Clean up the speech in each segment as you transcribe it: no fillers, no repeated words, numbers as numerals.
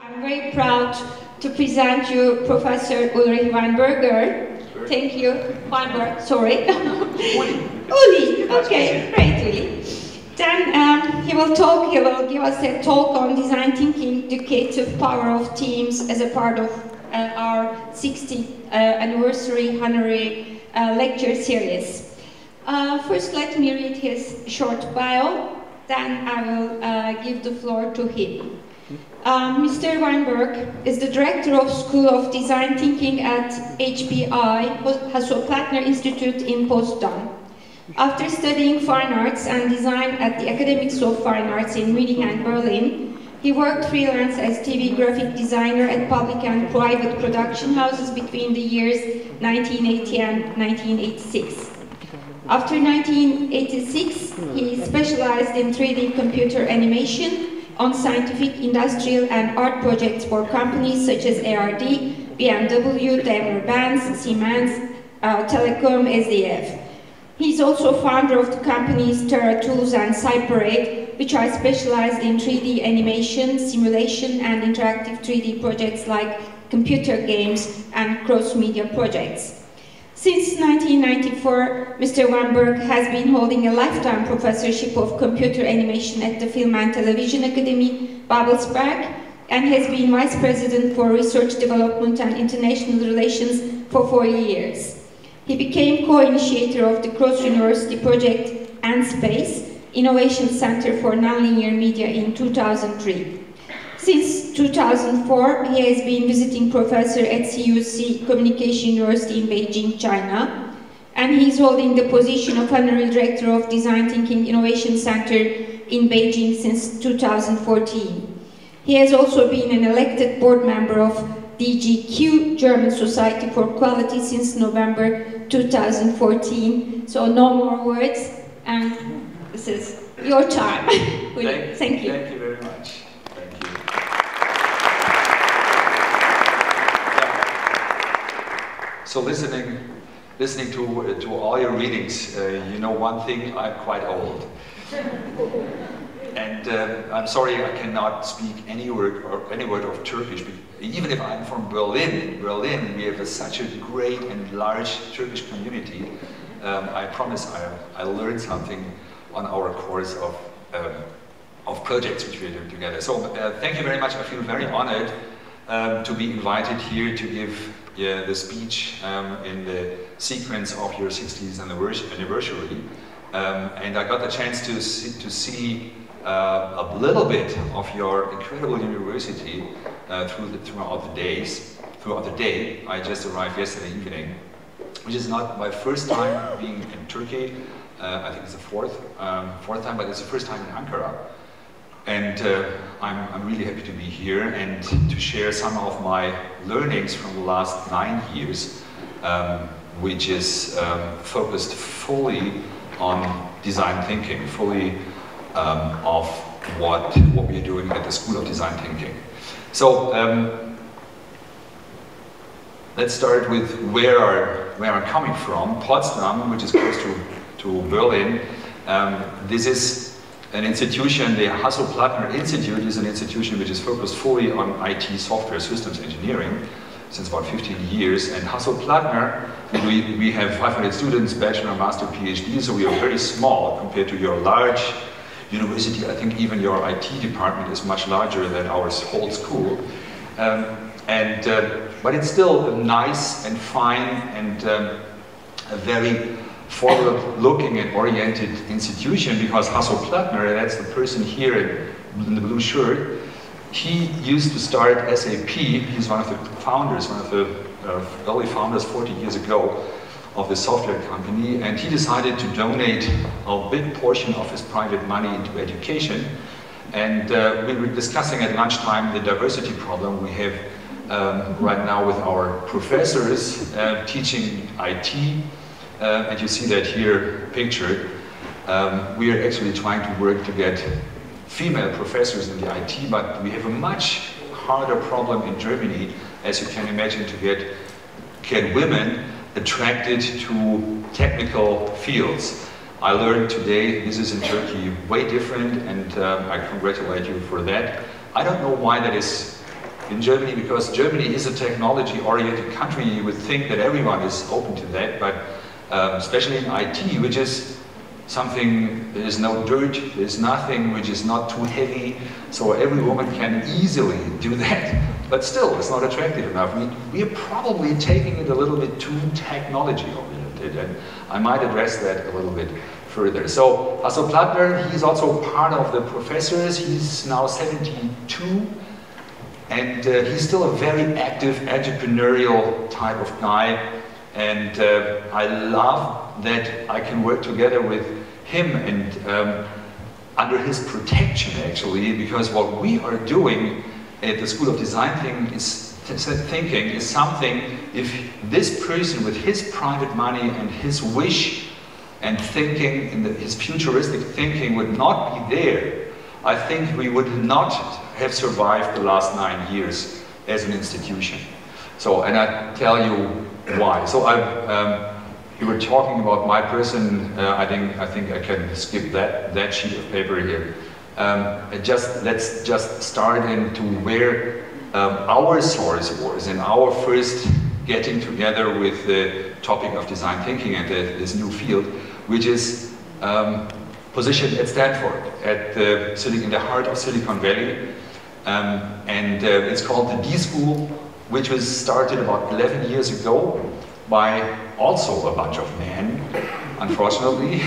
I'm very proud to present you Professor Ulrich Weinberger. Thank you, Weinberg, sorry. Uli, okay, great Uli. Then he will give us a talk on design thinking, educative power of teams as a part of our 60th anniversary honorary lecture series. First, let me read his short bio, then I will give the floor to him. Mr. Weinberg is the director of School of Design Thinking at HBI, Hasso-Plattner Institute in Potsdam. After studying fine arts and design at the Academies of Fine Arts in Munich and Berlin, he worked freelance as TV graphic designer at public and private production houses between the years 1980 and 1986. After 1986, he specialized in 3D computer animation on scientific, industrial and art projects for companies such as ARD, BMW, Daimler-Benz, Siemens, Telecom, SDF. He is also founder of the companies Terra Tools and Cyparade, which are specialized in 3D animation, simulation and interactive 3D projects like computer games and cross-media projects. Since 1994, Mr. Weinberg has been holding a lifetime professorship of computer animation at the Film and Television Academy, Babelsberg, and has been vice president for research development and international relations for 4 years. He became co-initiator of the cross-university project ANSpace, Innovation Center for Nonlinear Media in 2003. Since 2004, he has been visiting professor at CUC Communication University in Beijing, China, and he is holding the position of honorary director of Design Thinking Innovation Center in Beijing since 2014. He has also been an elected board member of DGQ, German Society for Quality, since November 2014. So no more words, and this is your time. Thank you. Thank you very much. Thank you. So listening to all your readings, you know one thing, I'm quite old. And I'm sorry I cannot speak any word of Turkish. Even if I'm from Berlin, we have such a great and large Turkish community. I promise I learned something on our course of projects which we are doing together. So thank you very much. I feel very honored to be invited here to give the speech in the sequence of your 60th anniversary. And I got the chance to see a little bit of your incredible university throughout the day. I just arrived yesterday evening, which is not my first time being in Turkey. I think it's the fourth time, but it's the first time in Ankara. And I'm really happy to be here and to share some of my learnings from the last 9 years, which is focused fully on design thinking, fully of what we are doing at the School of Design Thinking. So let's start with where I'm coming from. Potsdam, which is close to Berlin. This is an institution, the Hasso-Plattner Institute is an institution which is focused fully on IT software systems engineering since about 15 years. And Hasso-Plattner, we have 500 students, bachelor, master, PhD, so we are very small compared to your large university. I think even your IT department is much larger than our whole school. But it's still a nice and fine and a very forward-looking and oriented institution, because Hasso-Plattner, that's the person here in the blue shirt, he used to start SAP. He's one of the founders, one of the early founders 40 years ago of the software company, and he decided to donate a big portion of his private money into education. And we were discussing at lunchtime the diversity problem we have right now with our professors teaching IT. And you see that here pictured. We are actually trying to work to get female professors in the IT, but we have a much harder problem in Germany, as you can imagine, to get women attracted to technical fields. I learned today this is in Turkey way different, and I congratulate you for that. I don't know why that is in Germany, because Germany is a technology-oriented country. You would think that everyone is open to that, but especially in IT, which is something, there is no dirt, there's nothing which is not too heavy, so every woman can easily do that. But still, it's not attractive enough. We are probably taking it a little bit too technology-oriented, and I might address that a little bit further. So, Hasso Plattner, he's also part of the professors. He's now 72, and he's still a very active, entrepreneurial type of guy. And I love that I can work together with him and under his protection, actually, because what we are doing at the School of Design Thinking is something, if this person with his private money and his wish and thinking, and his futuristic thinking would not be there, I think we would not have survived the last 9 years as an institution. So, and I tell you why. So you were talking about my person. I think I can skip that sheet of paper here. Let's just start into where our source was in our first getting together with the topic of design thinking and this new field, which is positioned at Stanford, in the heart of Silicon Valley, and it's called the D School, which was started about 11 years ago by also a bunch of men, unfortunately.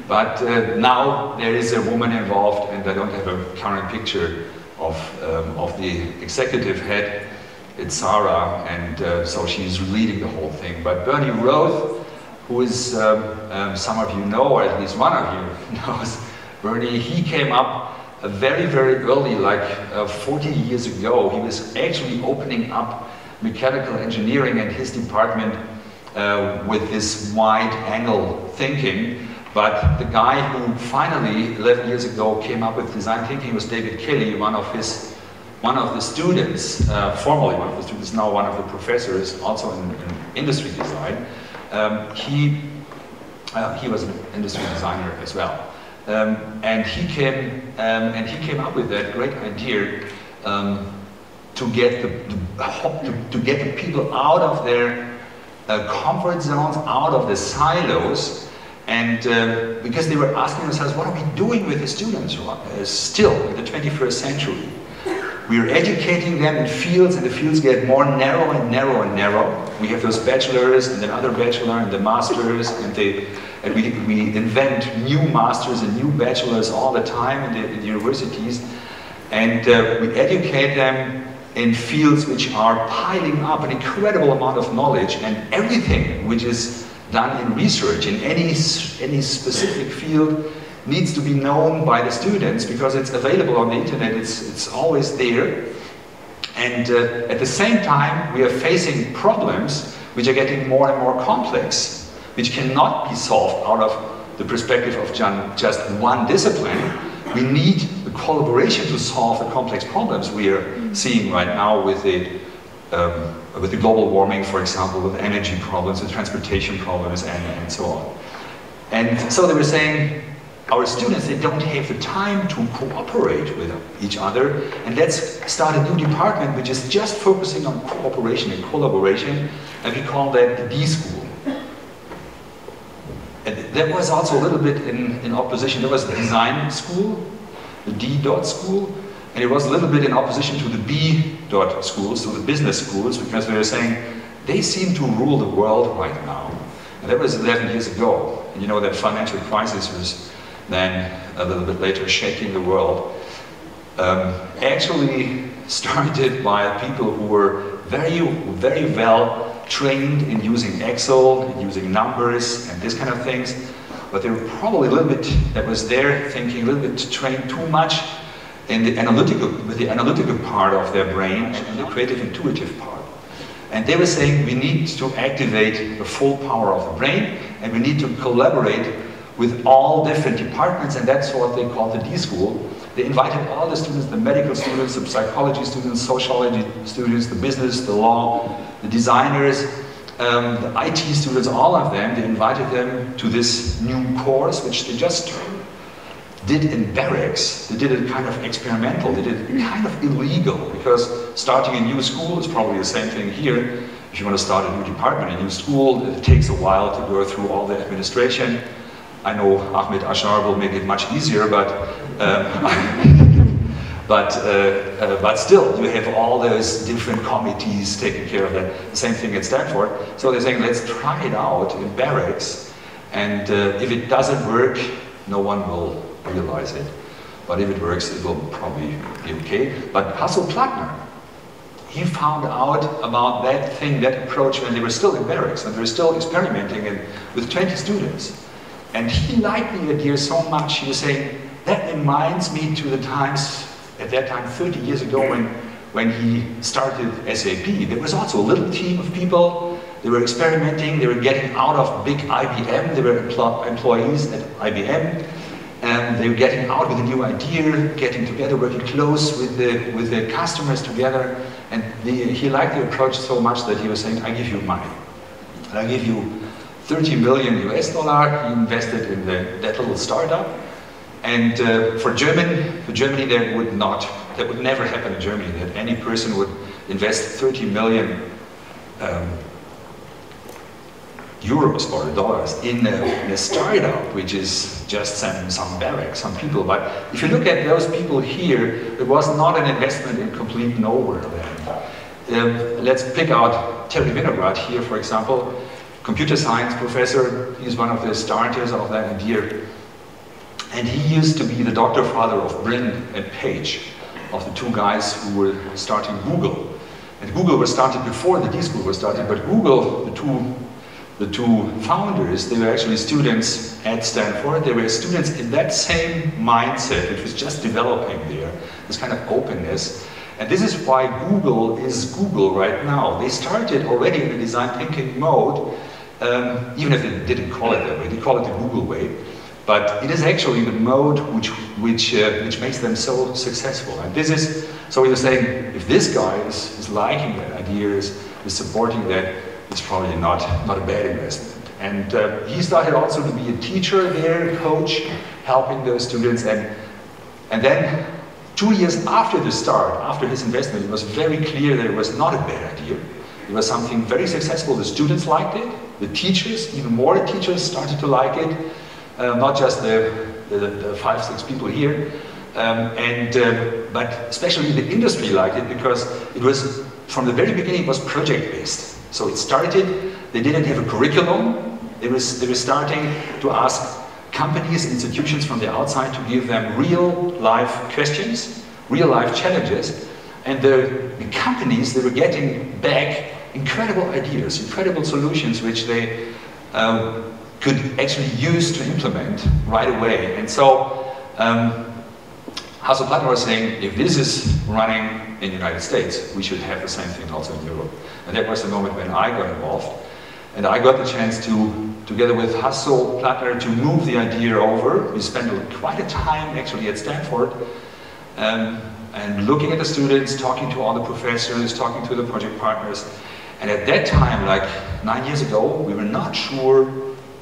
But now there is a woman involved, and I don't have a current picture of the executive head. It's Sarah, and so she's leading the whole thing. But Bernie Roth, who is, some of you know, or at least one of you knows, Bernie, he came up very, very early, like 40 years ago. He was actually opening up mechanical engineering and his department with this wide-angle thinking. But the guy who finally, 11 years ago, came up with design thinking was David Kelly, one of the students, formerly one of the students, now one of the professors, also in industry design. He was an industry designer as well. And he came up with that great idea to get the people out of their comfort zones, out of the silos, and because they were asking themselves, what are we doing with the students still in the 21st century? We are educating them in fields, and the fields get more narrow and narrow and narrow. We have those bachelors and another bachelor and the masters, and we invent new masters and new bachelors all the time in the universities, and we educate them in fields which are piling up an incredible amount of knowledge, and everything which is done in research in any specific field needs to be known by the students because it's available on the internet, it's always there. And at the same time, we are facing problems which are getting more and more complex, which cannot be solved out of the perspective of just one discipline. We need the collaboration to solve the complex problems we are seeing right now with the global warming, for example, with energy problems, with transportation problems, and so on. And so they were saying, our students, they don't have the time to cooperate with each other, and let's start a new department which is just focusing on cooperation and collaboration, and we call that the D School. And that was also a little bit in opposition. There was the design school, the D school, and it was a little bit in opposition to the B schools, so the business schools, because they were saying they seem to rule the world right now. And that was 11 years ago. And you know that financial crisis was then a little bit later shaking the world. Actually started by people who were very, very well trained in using Excel, and using numbers and this kind of things. But they were probably a little bit, that was their thinking, a little bit trained too much in the analytical part of their brain and the creative intuitive part. And they were saying we need to activate the full power of the brain, and we need to collaborate with all different departments, and that's what they call the D School. They invited all the students, the medical students, the psychology students, sociology students, the business, the law, the designers, the IT students, all of them. They invited them to this new course, which they just did in barracks. They did it kind of experimental, they did it kind of illegal, because starting a new school is probably the same thing here. If you want to start a new department, a new school, it takes a while to go through all the administration. I know Ahmed Ashar will make it much easier, but but still, you have all those different committees taking care of that. The same thing at Stanford. So they're saying, let's try it out in barracks, and if it doesn't work, no one will realize it. But if it works, it will probably be okay. But Hasso-Plattner, he found out about that thing, that approach, when they were still in barracks, and they were still experimenting with 20 students. And he liked the idea so much, he was saying, that reminds me to the times, at that time, 30 years ago, when he started SAP. There was also a little team of people, they were experimenting, they were getting out of big IBM, they were employees at IBM, and they were getting out with a new idea, getting together, working close with the customers together, and he liked the approach so much that he was saying, I give you money, and I give you 30 million US dollar, he invested in that little startup. And for Germany, that would never happen in Germany, that any person would invest 30 million euros or dollars in a startup, which is just some barracks, some people. But if you look at those people here, it was not an investment in complete nowhere then. Let's pick out Terry Winograd here, for example, computer science professor. He's one of the starters of that idea. And he used to be the doctor father of Brin and Page, of the two guys who were starting Google. And Google was started before the D-School was started, but Google, the two founders, they were actually students at Stanford. They were students in that same mindset, which was just developing there, this kind of openness. And this is why Google is Google right now. They started already in the design thinking mode, even if they didn't call it that way, they call it the Google way. But it is actually the mode which makes them so successful. And this is, so we were saying, if this guy is liking that idea, is supporting that, it's probably not a bad investment. And he started also to be a teacher there, coach, helping those students. And then 2 years after the start, after his investment, it was very clear that it was not a bad idea. It was something very successful. The students liked it. The teachers, even more teachers, started to like it. Not just the 5-6 people here, but especially the industry liked it because it was, from the very beginning, it was project-based. So it started, they didn't have a curriculum, they were starting to ask companies, institutions from the outside to give them real-life questions, real-life challenges, and the companies, they were getting back incredible ideas, incredible solutions which they could actually use to implement right away. And so Hasso-Plattner was saying, if this is running in the United States, we should have the same thing also in Europe. And that was the moment when I got involved. And I got the chance to, together with Hasso-Plattner, to move the idea over. We spent quite a time actually at Stanford, and looking at the students, talking to all the professors, talking to the project partners. And at that time, like 9 years ago, we were not sure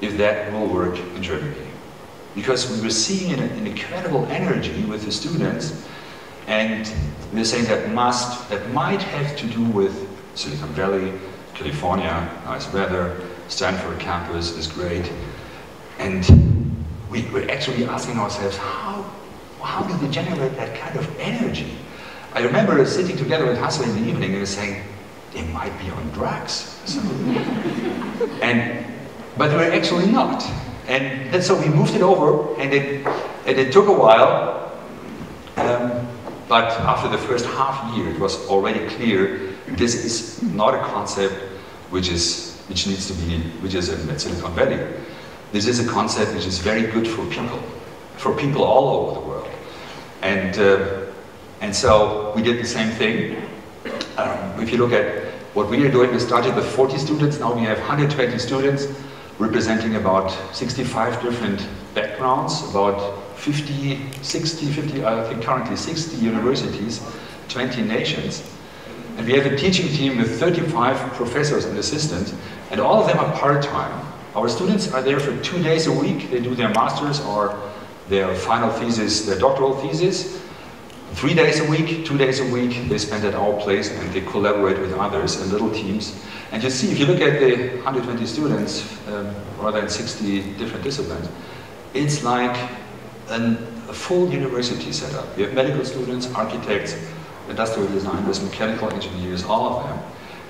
if that will work in Germany. Because we were seeing an incredible energy with the students, and we were saying that might have to do with Silicon Valley, California, nice weather, Stanford campus is great. And we were actually asking ourselves, how do they generate that kind of energy? I remember sitting together with Hasso in the evening and we were saying, they might be on drugs. But they were actually not. And so we moved it over, and it took a while, but after the first half year, it was already clear this is not a concept which is in Silicon Valley. This is a concept which is very good for people all over the world. And so we did the same thing. If you look at what we are doing, we started with 40 students, now we have 120 students, representing about 65 different backgrounds, about 50, I think currently 60 universities, 20 nations. And we have a teaching team with 35 professors and assistants, and all of them are part-time. Our students are there for 2 days a week. They do their master's or their final thesis, their doctoral thesis. 3 days a week, 2 days a week, they spend at our place and they collaborate with others in little teams. And you see, if you look at the 120 students, rather than 60 different disciplines, it's like a full university setup. You have medical students, architects, industrial designers, mechanical engineers, all of them.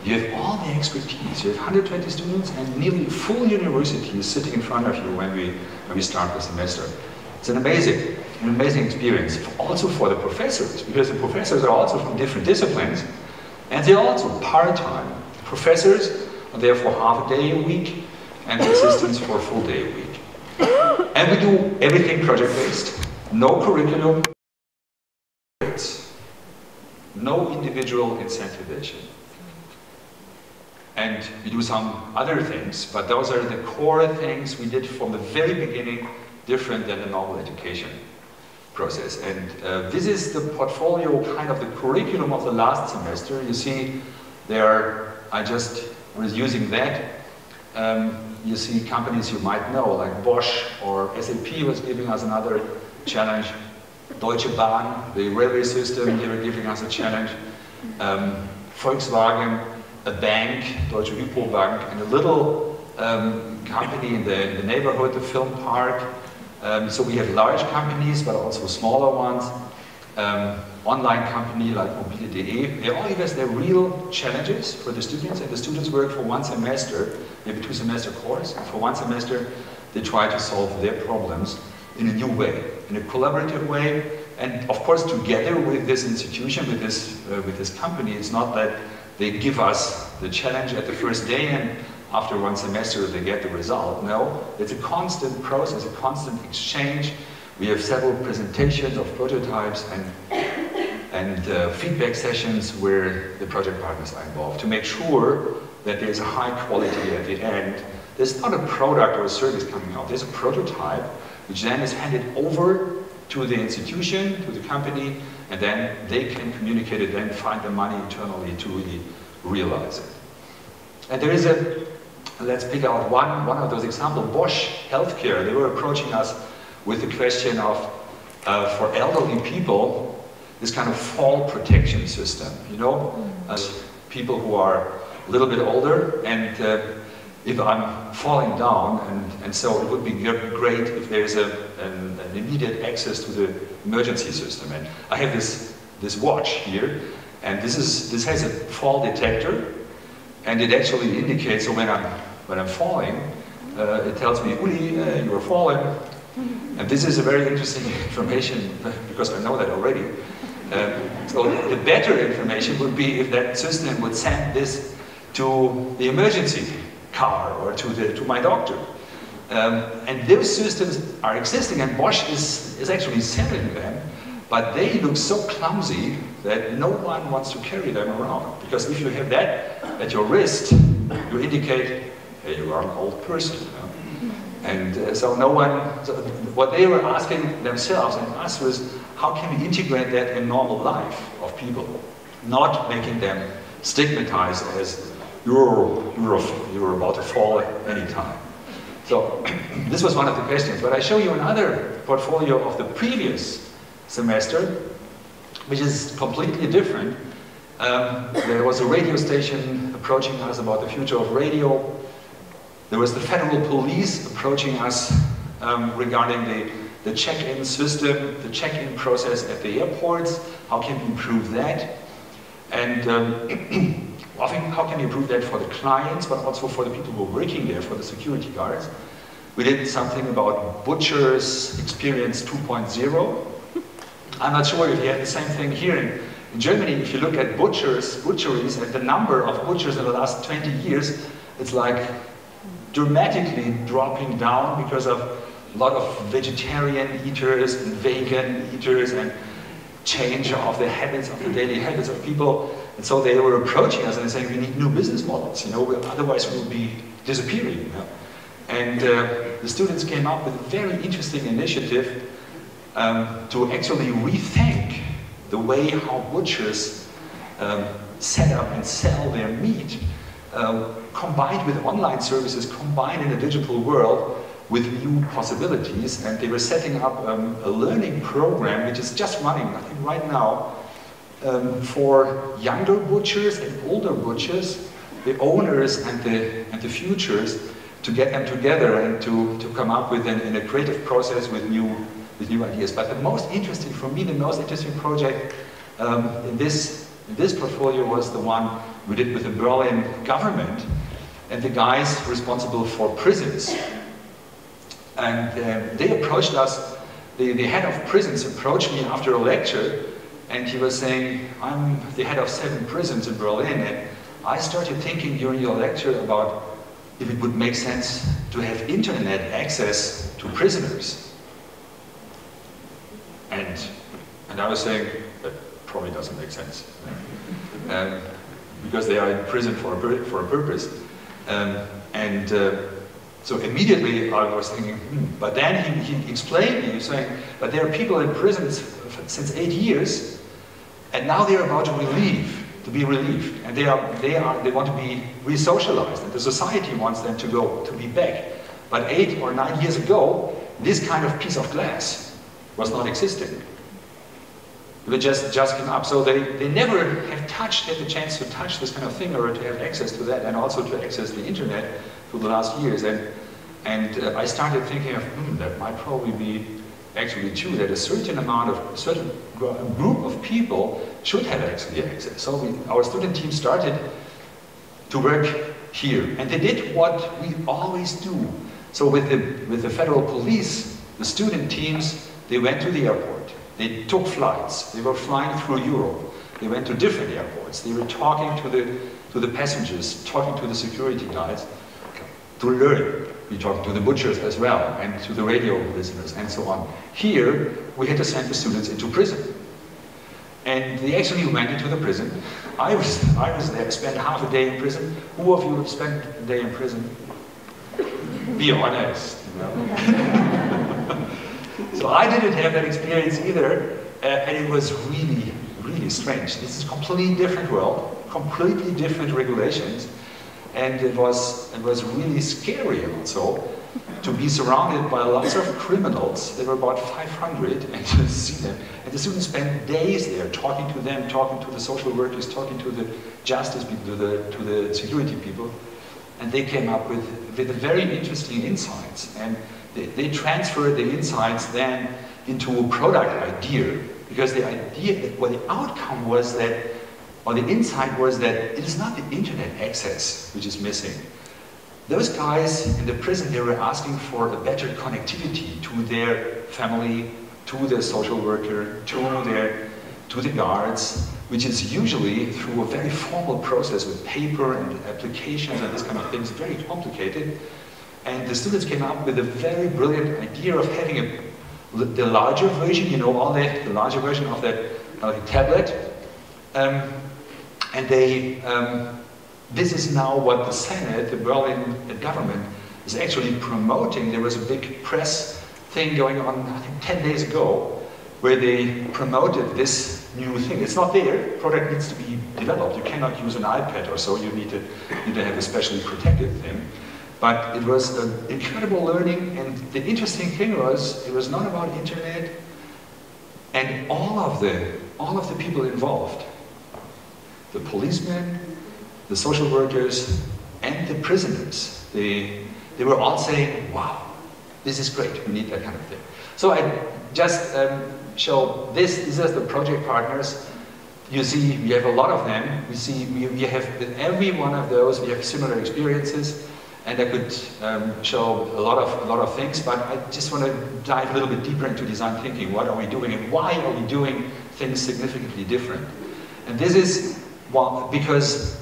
You have all the expertise. You have 120 students and nearly a full university is sitting in front of you when we start the semester. It's an amazing experience, also for the professors, because the professors are also from different disciplines, and they're also part-time. Professors are there for half a day a week, and assistants for a full day a week. And we do everything project-based, no curriculum, no individual incentivization. And we do some other things, but those are the core things we did from the very beginning, different than the normal education process. And this is the portfolio, kind of the curriculum of the last semester. You see there, I just was using that. You see companies you might know, like Bosch or SAP was giving us another challenge. Deutsche Bahn, the railway system, they were giving us a challenge. Volkswagen, a bank, Deutsche Hypo-Bank, and a little company in the neighborhood, the film park. So we have large companies, but also smaller ones. Online company like mobile.de. They all give us their real challenges for the students, and the students work for 1 semester. They have a 2-semester course, and for 1 semester they try to solve their problems in a new way, in a collaborative way, and of course together with this institution, with this company. It's not that they give us the challenge at the first day and after 1 semester they get the result. No, it's a constant process, a constant exchange. We have several presentations of prototypes and feedback sessions where the project partners are involved to make sure that there's a high quality at the end. There's not a product or a service coming out, there's a prototype which then is handed over to the institution, to the company, and then they can communicate it, then find the money internally to really realize it. And there is let's pick out one of those examples, Bosch Healthcare. They were approaching us with the question of, for elderly people, this kind of fall protection system, you know? People who are a little bit older, and if I'm falling down, and so it would be great if there's an immediate access to the emergency system. And I have this watch here, and this has a fall detector, and it actually indicates, so when I'm falling, it tells me, Uli, you are falling. And this is a very interesting information, because I know that already. So the better information would be if that system would send this to the emergency car or to my doctor. And those systems are existing, and Bosch is actually selling them, but they look so clumsy that no one wants to carry them around. Because if you have that at your wrist, you indicate, hey, you are an old person. You know? And so no one, what they were asking themselves and us was, how can we integrate that in normal life of people? Not making them stigmatized as, you're about to fall anytime. So this was one of the questions, but I show you another portfolio of the previous semester, which is completely different. There was a radio station approaching us about the future of radio. There was the federal police approaching us regarding the check-in system, the check-in process at the airports. How can we improve that? And how can we improve that for the clients, but also for the people who are working there, for the security guards? We did something about Butchers Experience 2.0. I'm not sure if you have the same thing here in Germany. If you look at butcheries, and the number of butchers in the last 20 years, it's like dramatically dropping down because of a lot of vegetarian eaters and vegan eaters and change of the habits, of the daily habits of people. And so they were approaching us and saying, we need new business models, you know, otherwise we will be disappearing. You know? And the students came up with a very interesting initiative to actually rethink the way how butchers set up and sell their meat, combined with online services, combined in a digital world, with new possibilities, and they were setting up a learning program which is just running, I think right now, for younger butchers and older butchers, the owners and the futures, to get them together and to come up with in a creative process with new ideas. But the most interesting, for me, the most interesting project in this portfolio was the one we did with the Berlin government and the guys responsible for prisons. And they approached us, the head of prisons approached me after a lecture, and he was saying, I'm the head of 7 prisons in Berlin, and I started thinking during your lecture about if it would make sense to have internet access to prisoners. And I was saying, that probably doesn't make sense. Because they are in prison for a purpose. So immediately I was thinking, but then he explained me, he was saying, but there are people in prisons since 8 years, and now they're about to be relieved, and they want to be re-socialized, and the society wants them to be back. But 8 or 9 years ago, this kind of piece of glass was not existing. It just came up, so they never have had the chance to touch this kind of thing or to have access to that, and also to access the internet for the last years. And I started thinking of, that might probably be actually true, that a certain group of people should have actually access. So our student team started to work here, and they did what we always do. So with the federal police, the student teams, they went to the airport. They took flights. They were flying through Europe. They went to different airports. They were talking to the passengers, talking to the security guys to learn. We talked to the butchers as well, and to the radio listeners, and so on. Here, we had to send the students into prison. And they actually went into the prison. I was there, spent half a day in prison. Who of you have spent a day in prison? Be honest, you know. So I didn't have that experience either, and it was really, really strange. This is a completely different world, completely different regulations, and it was really scary also to be surrounded by lots of criminals. There were about 500, and to see them. And the students spent days there talking to them, talking to the social workers, talking to the justice people, to the security people, and they came up with very interesting insights. And they transferred the insights then into a product idea, because the idea, well, the outcome was that, or the insight was that it is not the internet access which is missing. Those guys in the prison, they were asking for a better connectivity to their family, to their social worker, to the guards, which is usually through a very formal process with paper and applications and this kind of things, very complicated. And the students came up with a very brilliant idea of having the larger version, you know, the larger version of that tablet. And this is now what the Senate, the Berlin government, is actually promoting. There was a big press thing going on, I think 10 days ago, where they promoted this new thing. It's not there, product needs to be developed. You cannot use an iPad or so, you need to have a specially protected thing. But it was an incredible learning, and the interesting thing was, it was not about internet, and all of the people involved, the policemen, the social workers, and the prisoners, they were all saying, wow, this is great, we need that kind of thing. So I just show these are the project partners. You see, we have a lot of them. We see, we have, with every one of those, we have similar experiences. And I could show a lot of things, but I just want to dive a little bit deeper into design thinking. What are we doing, and why are we doing things significantly different? And this is because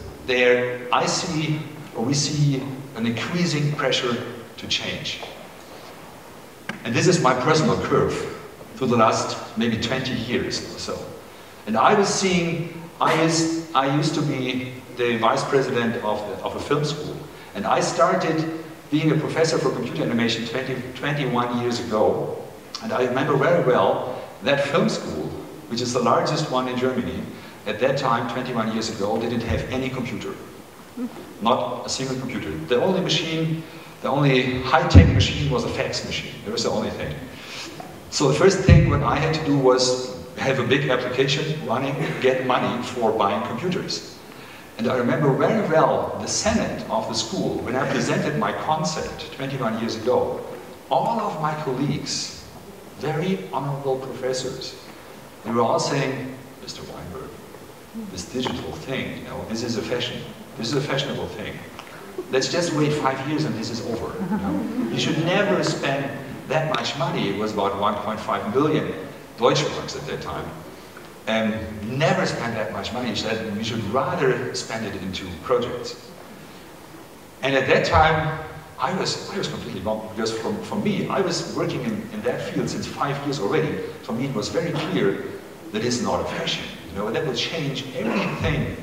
we see an increasing pressure to change. And this is my personal curve for the last maybe 20 years or so. And I was seeing, I used to be the vice president of a film school. And I started being a professor for computer animation 21 years ago. And I remember very well that film school, which is the largest one in Germany, at that time, 21 years ago, didn't have any computer. Not a single computer. The only machine The only high-tech machine was a fax machine. That was the only thing. So the first thing what I had to do was have a big application running, get money for buying computers. And I remember very well the Senate of the school, when I presented my concept 21 years ago, all of my colleagues, very honorable professors, they were all saying, Mr. Weinberg, this digital thing, you know, this is a fashion. This is a fashionable thing. Let's just wait 5 years and this is over. You know? You should never spend that much money. It was about 1.5 billion Deutschmarks at that time. And never spend that much money. We should rather spend it into projects. And at that time, I was completely wrong, because for me, I was working in that field since 5 years already. For me, it was very clear that it's not a fashion. You know, that will change everything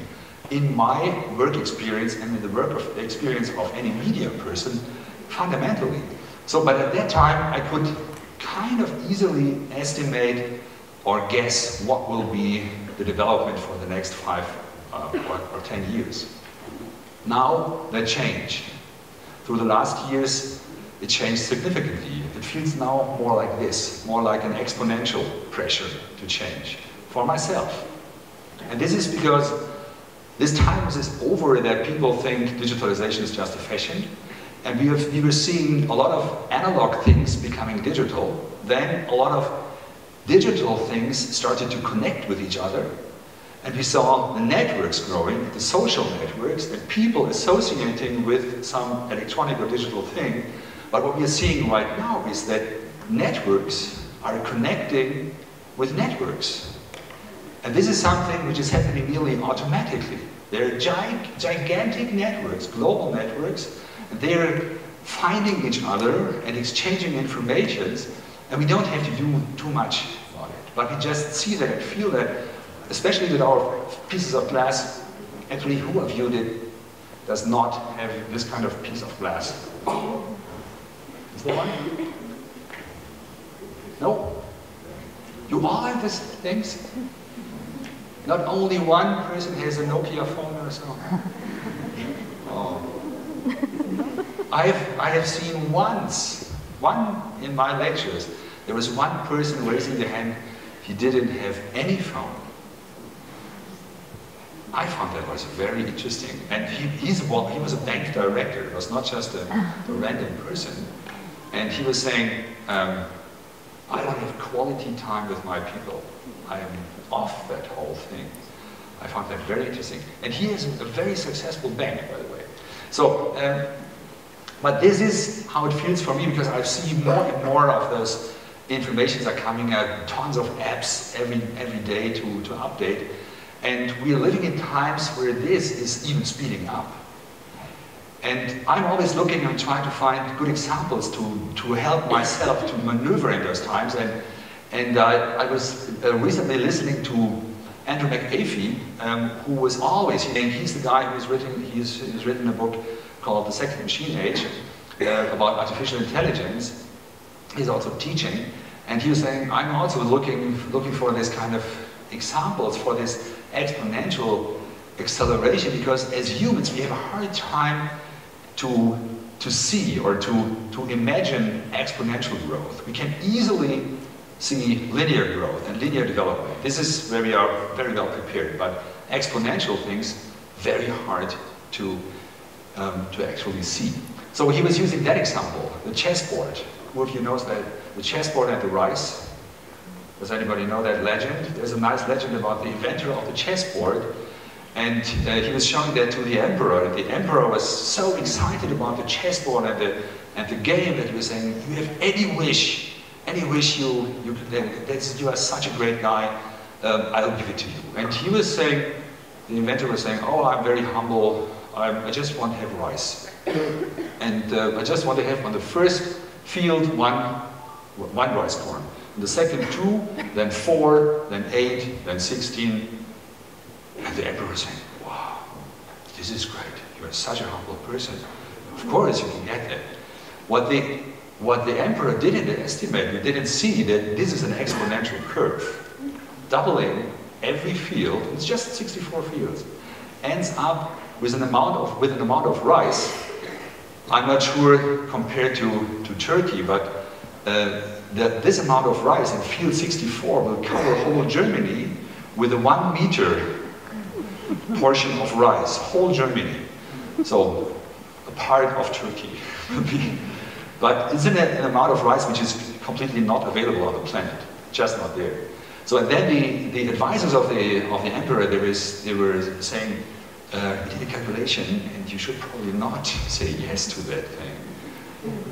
in my work experience and in the experience of any media person, fundamentally. So, but at that time, I could kind of easily estimate or guess what will be the development for the next 5 or 10 years. Now, that changed. Through the last years, it changed significantly. It feels now more like this, more like an exponential pressure to change for myself. And this is because this time is over that people think digitalization is just a fashion. And we were seeing a lot of analog things becoming digital. Then a lot of digital things started to connect with each other. And we saw the networks growing, the social networks, and people associating with some electronic or digital thing. But what we are seeing right now is that networks are connecting with networks. And this is something which is happening nearly automatically. There are gigantic networks, global networks, and they're finding each other and exchanging information, and we don't have to do too much about it. But we just see that and feel that, especially with our pieces of glass. Actually, who of you does not have this kind of piece of glass? Is there one? No? You all have these things? Not only one person has a Nokia phone or so. Oh. I have seen one in my lectures, there was one person raising the hand, he didn't have any phone. I found that was very interesting. And he was a bank director, it was not just a random person. And he was saying, I don't have quality time with my people. I am off that whole thing. I found that very interesting. And he is a very successful bank, by the way. So, but this is how it feels for me, because I see more and more of those informations are coming out, tons of apps every day to update. And we are living in times where this is even speeding up. And I'm always looking and trying to find good examples to help myself to maneuver in those times. And I was recently listening to Andrew McAfee, who was always, he's the guy who's written a book called The Second Machine Age about artificial intelligence. He's also teaching, and he was saying, I'm also looking for this kind of examples for this exponential acceleration, because as humans we have a hard time to see or to imagine exponential growth. We can easily see linear growth and linear development. This is where we are very well prepared, but exponential things, very hard to actually see. So he was using that example, the chessboard. Who of you knows that? The chessboard and the rice. Does anybody know that legend? There's a nice legend about the inventor of the chessboard, and he was showing that to the emperor, and the emperor was so excited about the chessboard and the game that he was saying, you have any wish you are such a great guy, I'll give it to you. And he was saying, the inventor was saying, oh, I'm very humble, I just want to have rice. And I just want to have on the first field one rice corn. On the second 2, then 4, then 8, then 16. And the emperor was saying, wow, this is great. You are such a humble person. Of course you can get that. What the emperor didn't estimate, we didn't see that this is an exponential curve. Doubling every field, it's just 64 fields, ends up with an amount of rice I'm not sure compared to Turkey, but this amount of rice in field 64 will cover whole Germany with a 1 meter portion of rice, whole Germany. So a part of Turkey will be, but it's an amount of rice which is completely not available on the planet, just not there. So and then the advisors of the emperor, they were saying, we did a calculation and you should probably not say yes to that thing.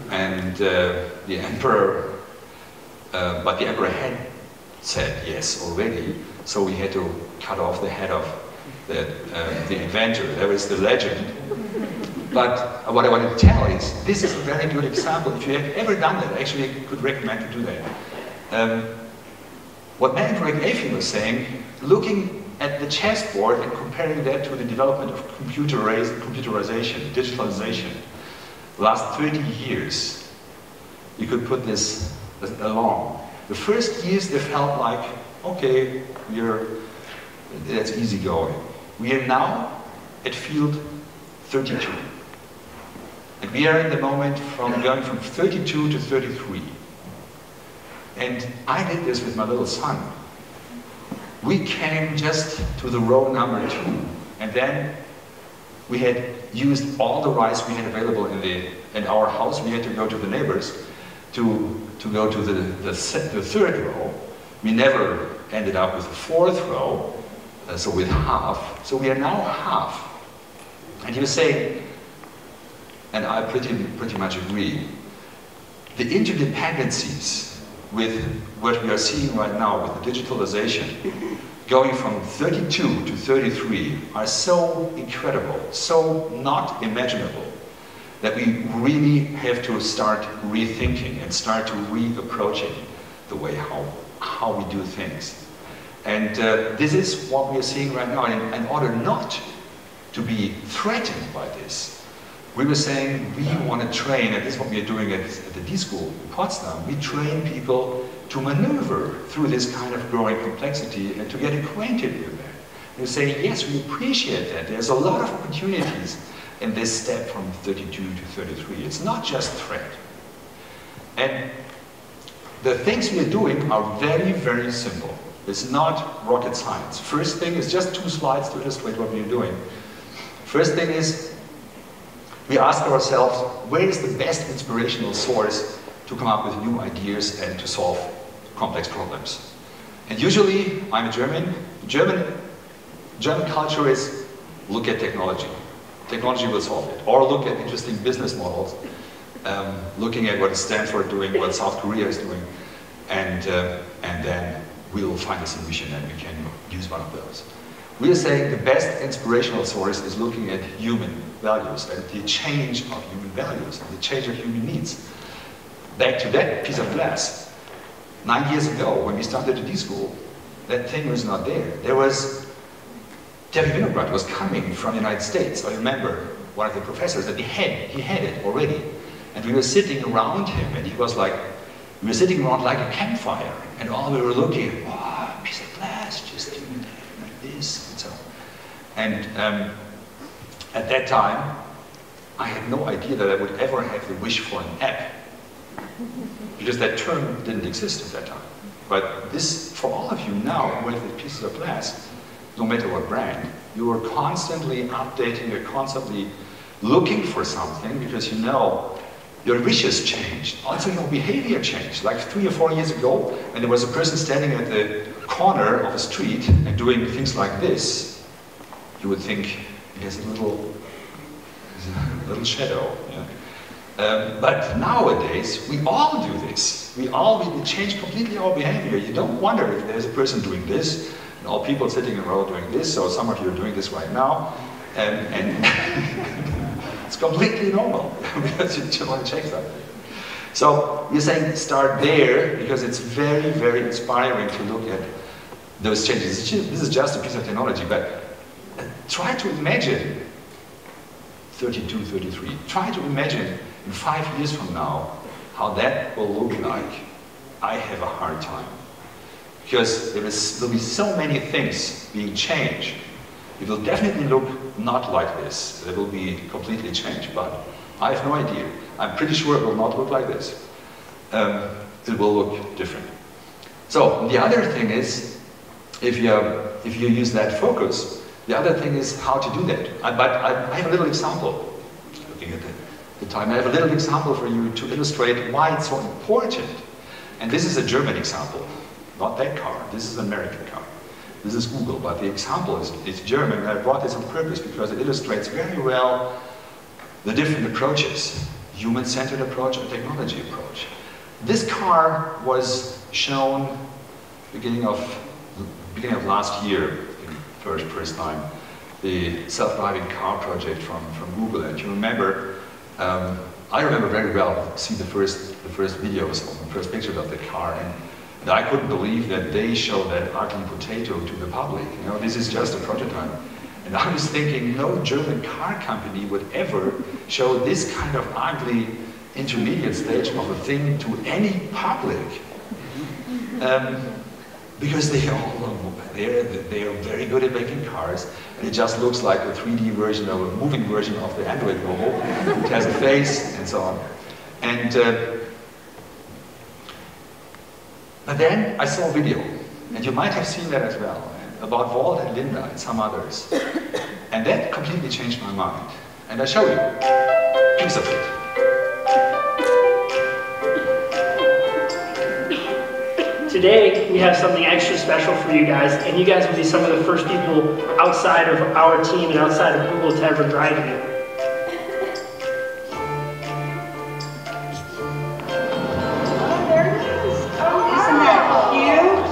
And the emperor, but the emperor had said yes already, so we had to cut off the head of the inventor. There is the legend. But what I want to tell is, this is a very good example. If you have ever done that, I actually could recommend to do that. What Weinberg was saying, looking at the chessboard and comparing that to the development of computerization, digitalization, last 30 years, you could put this along. The first years they felt like, okay, that's easy going. We are now at field 32. And we are in the moment going from 32 to 33. And I did this with my little son. We came just to the row number 2, and then we had used all the rice we had available in our house. We had to go to the neighbors to go to the 3rd row. We never ended up with the 4th row, so with half. So we are now half. And he was saying, and I pretty much agree, the interdependencies with what we are seeing right now with the digitalization, going from 32 to 33, are so incredible, so not imaginable, that we really have to start rethinking and start to reapproaching the way how we do things. And this is what we are seeing right now. And in order not to be threatened by this, we were saying we want to train, and this is what we are doing at the D School in Potsdam, we train people to maneuver through this kind of growing complexity and to get acquainted with that. And we say, yes, we appreciate that. There's a lot of opportunities in this step from 32 to 33. It's not just threat. And the things we are doing are very, very simple. It's not rocket science. First thing is just 2 slides to illustrate what we are doing. First thing is, we ask ourselves, where is the best inspirational source to come up with new ideas and to solve complex problems? And usually, I'm a German. German culture is, look at technology. Technology will solve it. Or look at interesting business models, looking at what Stanford is doing, what South Korea is doing, and then we'll find a solution and we can use one of those. We are saying the best inspirational source is looking at human values and the change of human values and the change of human needs. Back to that piece of glass. 9 years ago, when we started the D School, that thing was not there. There was, Terry Winograd was coming from the United States. I remember one of the professors that he had it already. And we were sitting around him, and he was like, we were sitting around like a campfire, and all we were looking, wow, a piece of glass, just doing like this, and so on. And at that time, I had no idea that I would ever have the wish for an app, because that term didn't exist at that time. But this, for all of you now who have the pieces of glass, no matter what brand, you are constantly updating, you're constantly looking for something, because you know your wishes changed. Also your behavior changed. Like 3 or 4 years ago, when there was a person standing at the corner of a street and doing things like this, you would think he has a little shadow. Yeah? But nowadays, we all do this. We change completely our behavior. You don't wonder if there's a person doing this, and all people sitting in a row doing this, so some of you are doing this right now, and it's completely normal, because you want to check something. So we're saying start there, because it's very, very inspiring to look at those changes. This is just a piece of technology, but try to imagine 32, 33. Try to imagine in 5 years from now how that will look like. I have a hard time. Because there will be so many things being changed. It will definitely look not like this. It will be completely changed, but I have no idea. I'm pretty sure it will not look like this. It will look different. So the other thing is, if you use that focus, the other thing is how to do that. But I have a little example. Just looking at the time, I have a little example for you to illustrate why it's so important. And this is a German example, not that car. This is an American car. This is Google, but the example is German. And I brought this on purpose because it illustrates very well the different approaches: human-centered approach and technology approach. This car was shown beginning of last year, first time, the self-driving car project from Google. And you remember, I remember very well seeing the first videos, the first pictures of the car, and I couldn't believe that they showed that ugly potato to the public. You know, this is just a prototype. And I was thinking, no German car company would ever show this kind of ugly intermediate stage of a thing to any public. Because they are very good at making cars, and it just looks like a 3D version of a moving version of the Android mobile. It has a face and so on. And but then I saw a video, and you might have seen that as well, about Walt and Linda and some others. And that completely changed my mind. And I show you a piece of it. Today, we have something extra special for you guys, and you guys will be some of the first people outside of our team and outside of Google to ever drive it. Oh, there it is. Oh, isn't that cute?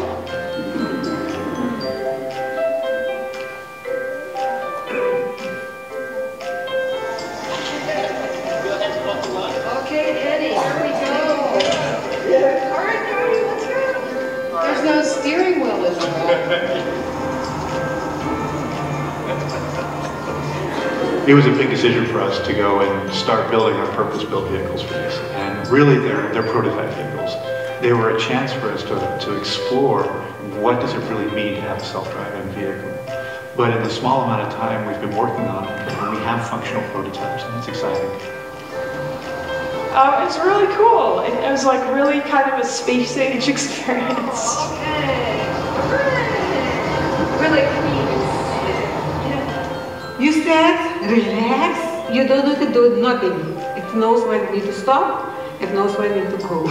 Okay, Eddie, here we go. All right, Cody, let's go. There's no steering wheel, is there? It was a big decision for us to go and start building our purpose-built vehicles for this. And really, they're prototype vehicles. They were a chance for us to explore what does it really mean to have a self-driving vehicle. But in the small amount of time we've been working on it, we have functional prototypes, and it's exciting. It's really cool. It was like really kind of a space age experience. Okay. Really please. You said, relax. You don't need to do nothing. It knows when you need to stop. It knows when you need to go.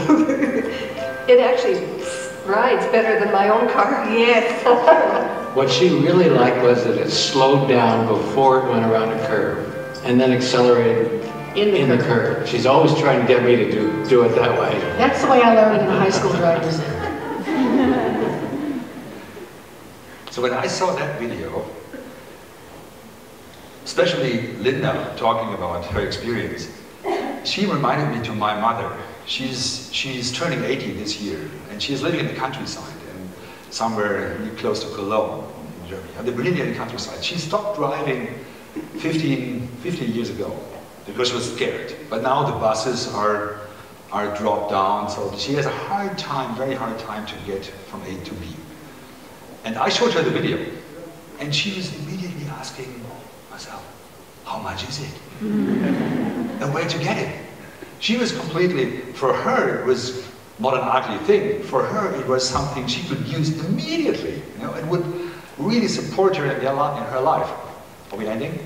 It actually rides better than my own car. Yes. What she really liked was that it slowed down before it went around a curve and then accelerated in the curve. She's always trying to get me to do it that way. That's the way I learned in the high school drivers. So when I saw that video, especially Linda talking about her experience, she reminded me to my mother. She's turning 80 this year, and she's living in the countryside, and somewhere really close to Cologne, in Germany, and they're really in the countryside. She stopped driving 15 years ago because she was scared. But now the buses are dropped down, so she has a hard time, very hard time to get from A to B. And I showed her the video, and she was immediately asking myself, how much is it? And where to get it? She was completely, for her it was not an ugly thing. For her it was something she could use immediately, you know, and would really support her in her life. Are we ending?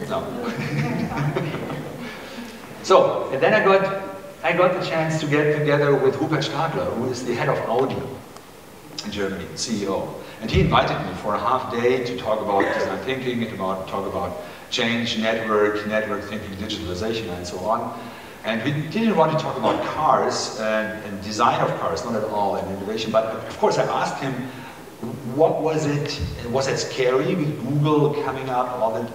No. So, and then I got the chance to get together with Rupert Stadler, who is the head of Audi in Germany, the CEO. And he invited me for a half day to talk about design thinking, and talk about change, network thinking, digitalization, and so on. And we didn't want to talk about cars and design of cars, not at all, and innovation. But of course, I asked him, what was it? Was it scary with Google coming up all of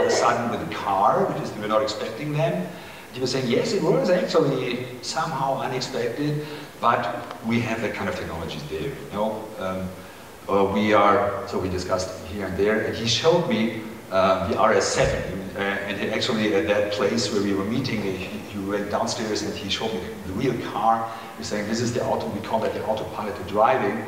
a sudden with a car, because we were not expecting them? He was saying, yes, it was actually somehow unexpected, but we have that kind of technologies there. You know? So we discussed here and there, and he showed me the RS7, and actually at that place where we were meeting, he went downstairs and he showed me the real car. He was saying, this is the auto, we call that the autopiloted driving.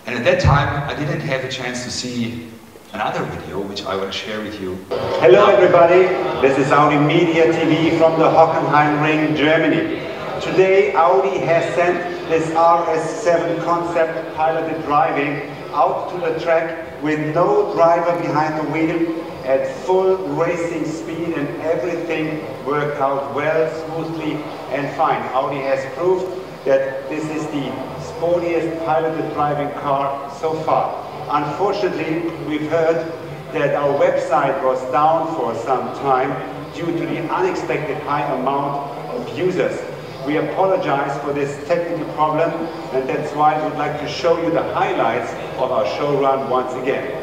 And at that time, I didn't have a chance to see another video which I want to share with you. Hello everybody, this is Audi Media TV from the Hockenheim Ring, Germany. Today Audi has sent this RS7 concept piloted driving out to the track with no driver behind the wheel at full racing speed, and everything worked out well, smoothly and fine. Audi has proved that this is the sportiest piloted driving car so far. Unfortunately, we've heard that our website was down for some time due to the unexpected high amount of users. We apologize for this technical problem, and that's why we'd like to show you the highlights of our show run once again.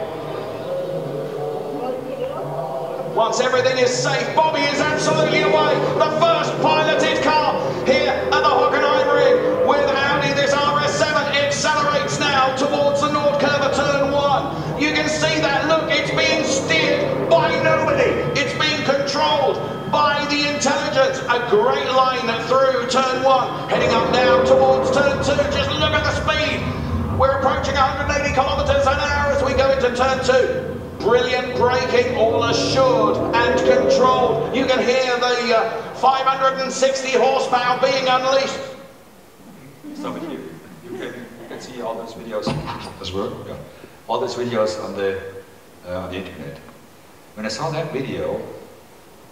Once everything is safe, Bobby is absolutely away. The first piloted car here at the Hockenheim Ring with Audi. This RS7 accelerates now towards the Nord curve of turn 1. You can see that, look, it's being steered by nobody. It's being controlled by the intelligence. A great line through turn 1, heading up now towards turn 2. Just look at the speed. We're approaching 180 kilometers an hour as we go into turn 2. Brilliant braking, all assured and controlled. You can hear the 560 horsepower being unleashed. Stop it here. You can see all those videos as well. Yeah. All those videos on the internet. When I saw that video,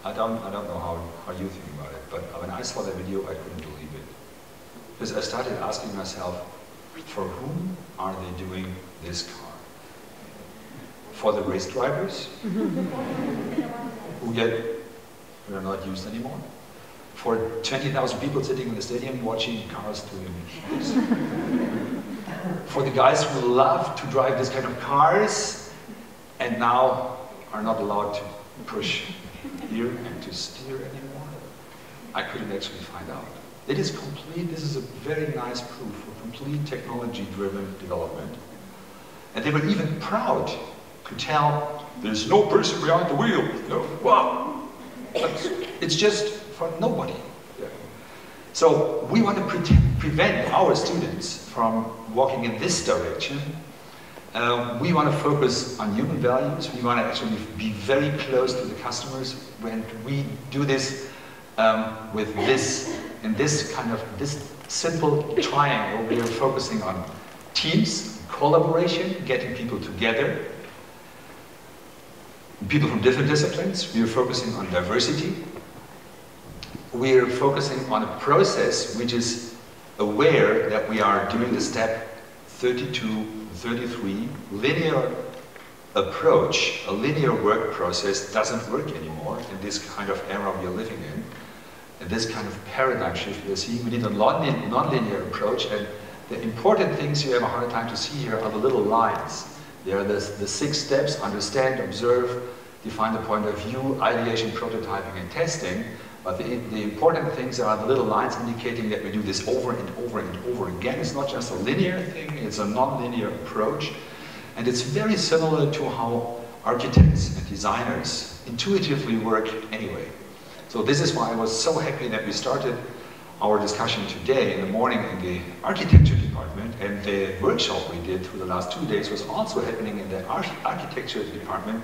I don't know how you think about it, but when I saw that video, I couldn't believe it. Because I started asking myself, for whom are they doing this car? For the race drivers, who are not used anymore? For 20,000 people sitting in the stadium watching cars doing this? For the guys who love to drive this kind of cars and now are not allowed to push here and to steer anymore? I couldn't actually find out. It is complete, this is a very nice proof of complete technology-driven development. And they were even proud to tell there's no person behind the wheel. No, well, but it's just for nobody. Yeah. So we want to prevent our students from walking in this direction. We want to focus on human values. We want to actually be very close to the customers when we do this with this, in this kind of, this simple triangle. We are focusing on teams, collaboration, getting people together. People from different disciplines. We are focusing on diversity. We are focusing on a process which is aware that we are doing the step 32, 33, linear approach. A linear work process doesn't work anymore in this kind of era we are living in. And this kind of paradigm shift we are seeing. We need a non-linear approach, and the important things you have a hard time to see here are the little lines. There are the 6 steps: understand, observe, define the point of view, ideation, prototyping, and testing. But the important things are the little lines indicating that we do this over and over and over again. It's not just a linear thing, it's a non-linear approach. And it's very similar to how architects and designers intuitively work anyway. So this is why I was so happy that we started our discussion today in the morning in the architecture department, and the workshop we did for the last 2 days was also happening in the architecture department,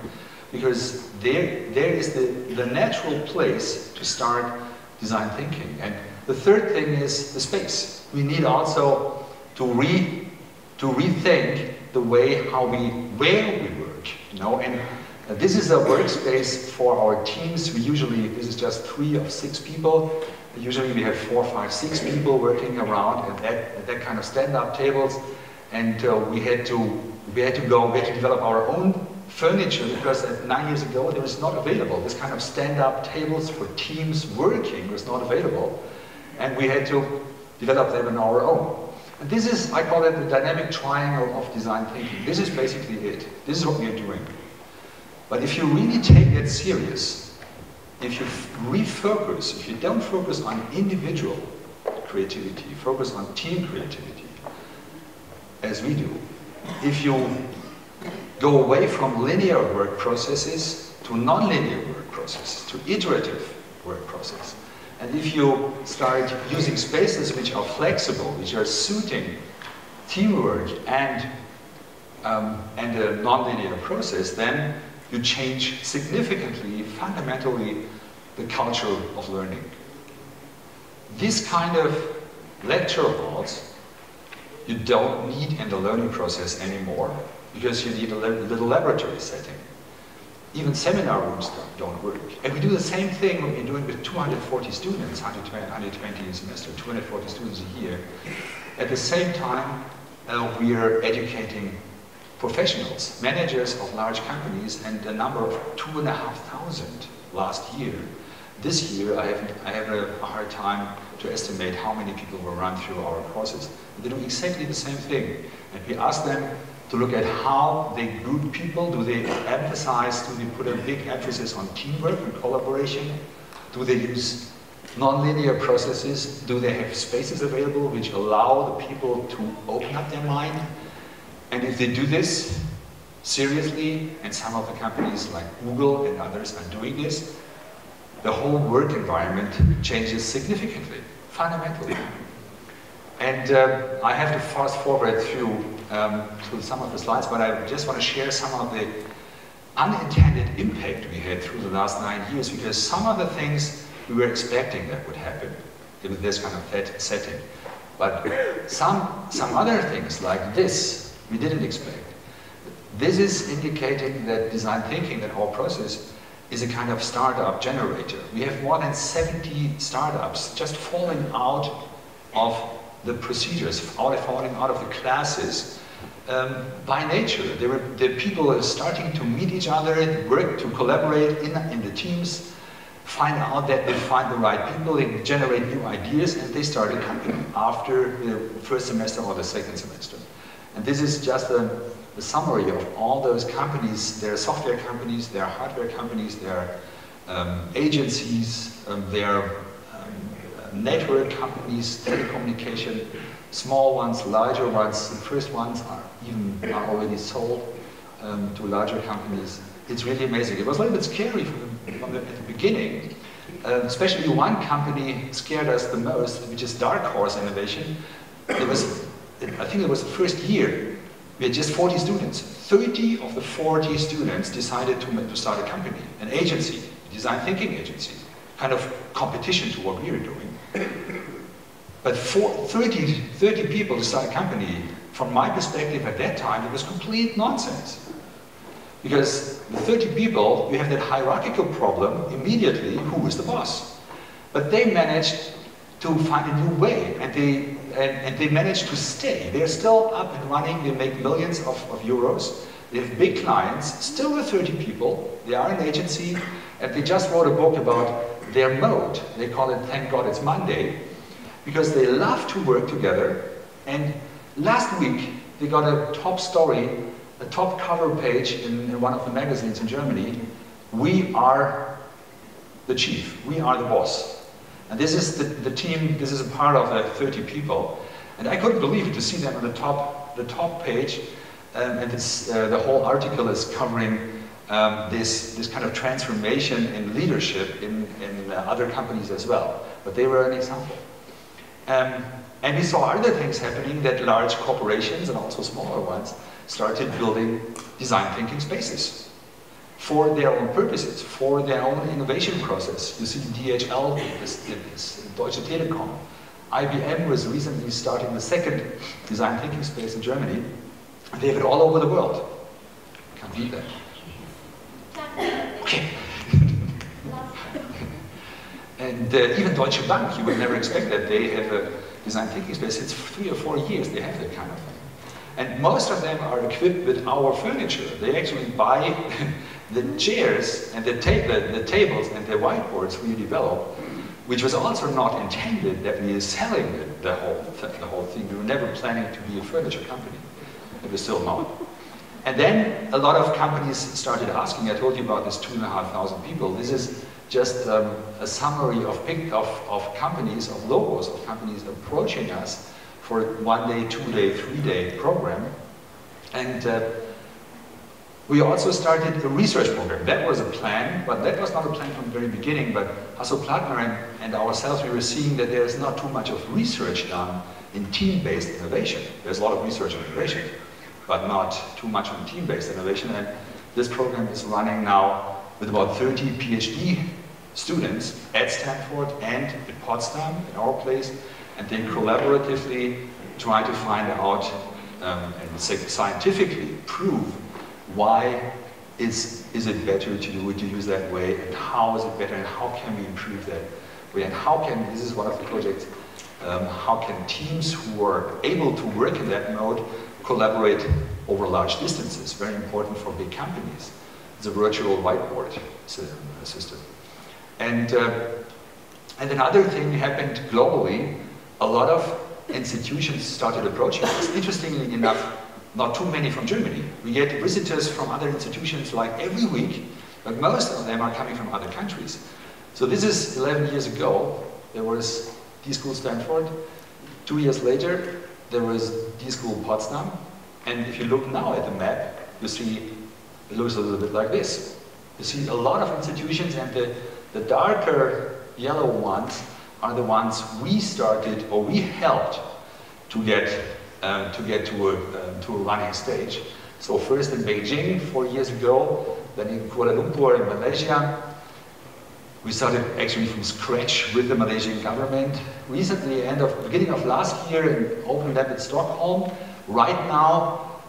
because there is the natural place to start design thinking. And the third thing is the space. We need also to rethink the way where we work, you know, and this is a workspace for our teams. This is just 3 of 6 people. Usually we have 4, 5, 6 people working around at that kind of stand-up tables, and we had to develop our own furniture, because 9 years ago it was not available. This kind of stand-up tables for teams working was not available, and we had to develop them on our own. And this is, I call it the dynamic triangle of design thinking. This is basically it. This is what we are doing. But if you really take it serious, if you refocus, if you don't focus on individual creativity, focus on team creativity, as we do, if you go away from linear work processes to non-linear work processes, to iterative work process, and if you start using spaces which are flexible, which are suiting teamwork and and a nonlinear process, then you change significantly, fundamentally, the culture of learning. This kind of lecture halls you don't need in the learning process anymore, because you need a little laboratory setting. Even seminar rooms don't work. And we do the same thing when we're doing with 240 students, 120 a semester, 240 students a year. At the same time, we are educating professionals, managers of large companies, and a number of 2,500 last year. This year, I have a hard time to estimate how many people will run through our courses. They're doing exactly the same thing. And we ask them to look at how they group people. Do they emphasize, do they put a big emphasis on teamwork and collaboration? Do they use nonlinear processes? Do they have spaces available which allow the people to open up their mind? And if they do this seriously, and some of the companies like Google and others are doing this, the whole work environment changes significantly, fundamentally. And I have to fast forward through some of the slides, but I just want to share some of the unintended impact we had through the last 9 years, because some of the things we were expecting that would happen in this kind of setting. But some other things like this, we didn't expect. This is indicating that design thinking, that whole process, is a kind of startup generator. We have more than 70 startups just falling out of the procedures, falling out of the classes by nature. The people are starting to meet each other, work to collaborate in the teams, find out that they find the right people, they generate new ideas, and they start a company after the first semester or the second semester. And this is just a summary of all those companies. There are software companies, there are hardware companies, there are agencies, there are network companies, telecommunication, small ones, larger ones. The first ones are already sold to larger companies. It's really amazing. It was a little bit scary at the beginning. Especially one company scared us the most, which is Dark Horse Innovation. I think it was the first year. We had just 40 students. 30 of the 40 students decided to start a company, an agency, a design thinking agency, kind of competition to what we were doing. But 30 people to start a company, from my perspective at that time, it was complete nonsense. Because the 30 people, you have that hierarchical problem immediately, who is the boss? But they managed to find a new way, and they managed to stay. They're still up and running, they make millions of euros, they have big clients, still with 30 people, they are an agency, and they just wrote a book about their mode. They call it Thank God It's Monday, because they love to work together. And last week, they got a top story, a top cover page in one of the magazines in Germany. We are the chief, we are the boss. And this is the team, this is a part of the 30 people. And I couldn't believe it to see them on the top page. And the whole article is covering this kind of transformation in leadership in other companies as well. But they were an example. And we saw other things happening, that large corporations and also smaller ones started building design thinking spaces for their own purposes, for their own innovation process. You see DHL did this, Deutsche Telekom. IBM was recently starting the second design thinking space in Germany. And they have it all over the world. Can't beat that. Okay. And even Deutsche Bank, you would never expect that they have a design thinking space. It's 3 or 4 years they have that kind of thing. And most of them are equipped with our furniture. They actually buy the chairs and the tables and the whiteboards we develop, which was also not intended that we are selling the whole thing. We were never planning to be a furniture company. It was still not. And then a lot of companies started asking. I told you about this 2,500 people. This is just a summary of companies, of logos of companies approaching us for a 1-day, 2-day, 3-day program. And we also started a research program. That was a plan, but that was not a plan from the very beginning. But Hasso Plattner and ourselves, we were seeing that there is not too much of research done in team-based innovation. There's a lot of research on innovation, but not too much on team-based innovation. And this program is running now with about 30 PhD students at Stanford and at Potsdam, in our place, and they collaboratively try to find out and scientifically prove why is it better to use that way, and how is it better, and how can we improve that way, and how can, this is one of the projects, how can teams who are able to work in that mode collaborate over large distances, very important for big companies. It's a virtual whiteboard system. And another thing happened globally. A lot of institutions started approaching us. Interestingly enough, not too many from Germany. We get visitors from other institutions like every week, but most of them are coming from other countries. So this is 11 years ago. There was D-School Stanford. 2 years later, there was D-School Potsdam. And if you look now at the map, you see it looks a little bit like this. You see a lot of institutions, and the darker yellow ones are the ones we started, or we helped to get to a running stage. So first in Beijing 4 years ago, then in Kuala Lumpur in Malaysia. We started actually from scratch with the Malaysian government. Recently, beginning of last year, in Open Lab in Stockholm. Right now,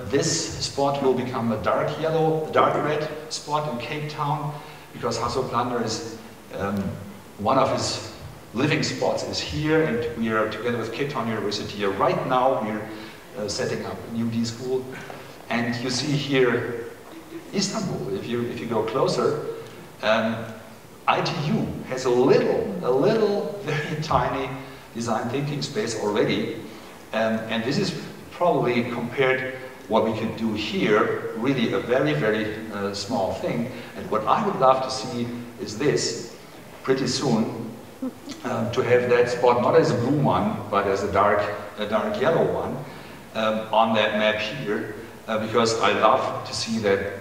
this spot will become a dark yellow, dark red spot in Cape Town, because Hasso Plander is one of his living spots is here, and we are together with Cape Town University here. Right now, we're setting up a new D-School, and you see here Istanbul. If you go closer, ITU has a little, very tiny design thinking space already, and this is probably compared what we could do here, really a very, very small thing. And what I would love to see is this, pretty soon, to have that spot not as a blue one, but as a dark yellow one on that map here, because I love to see that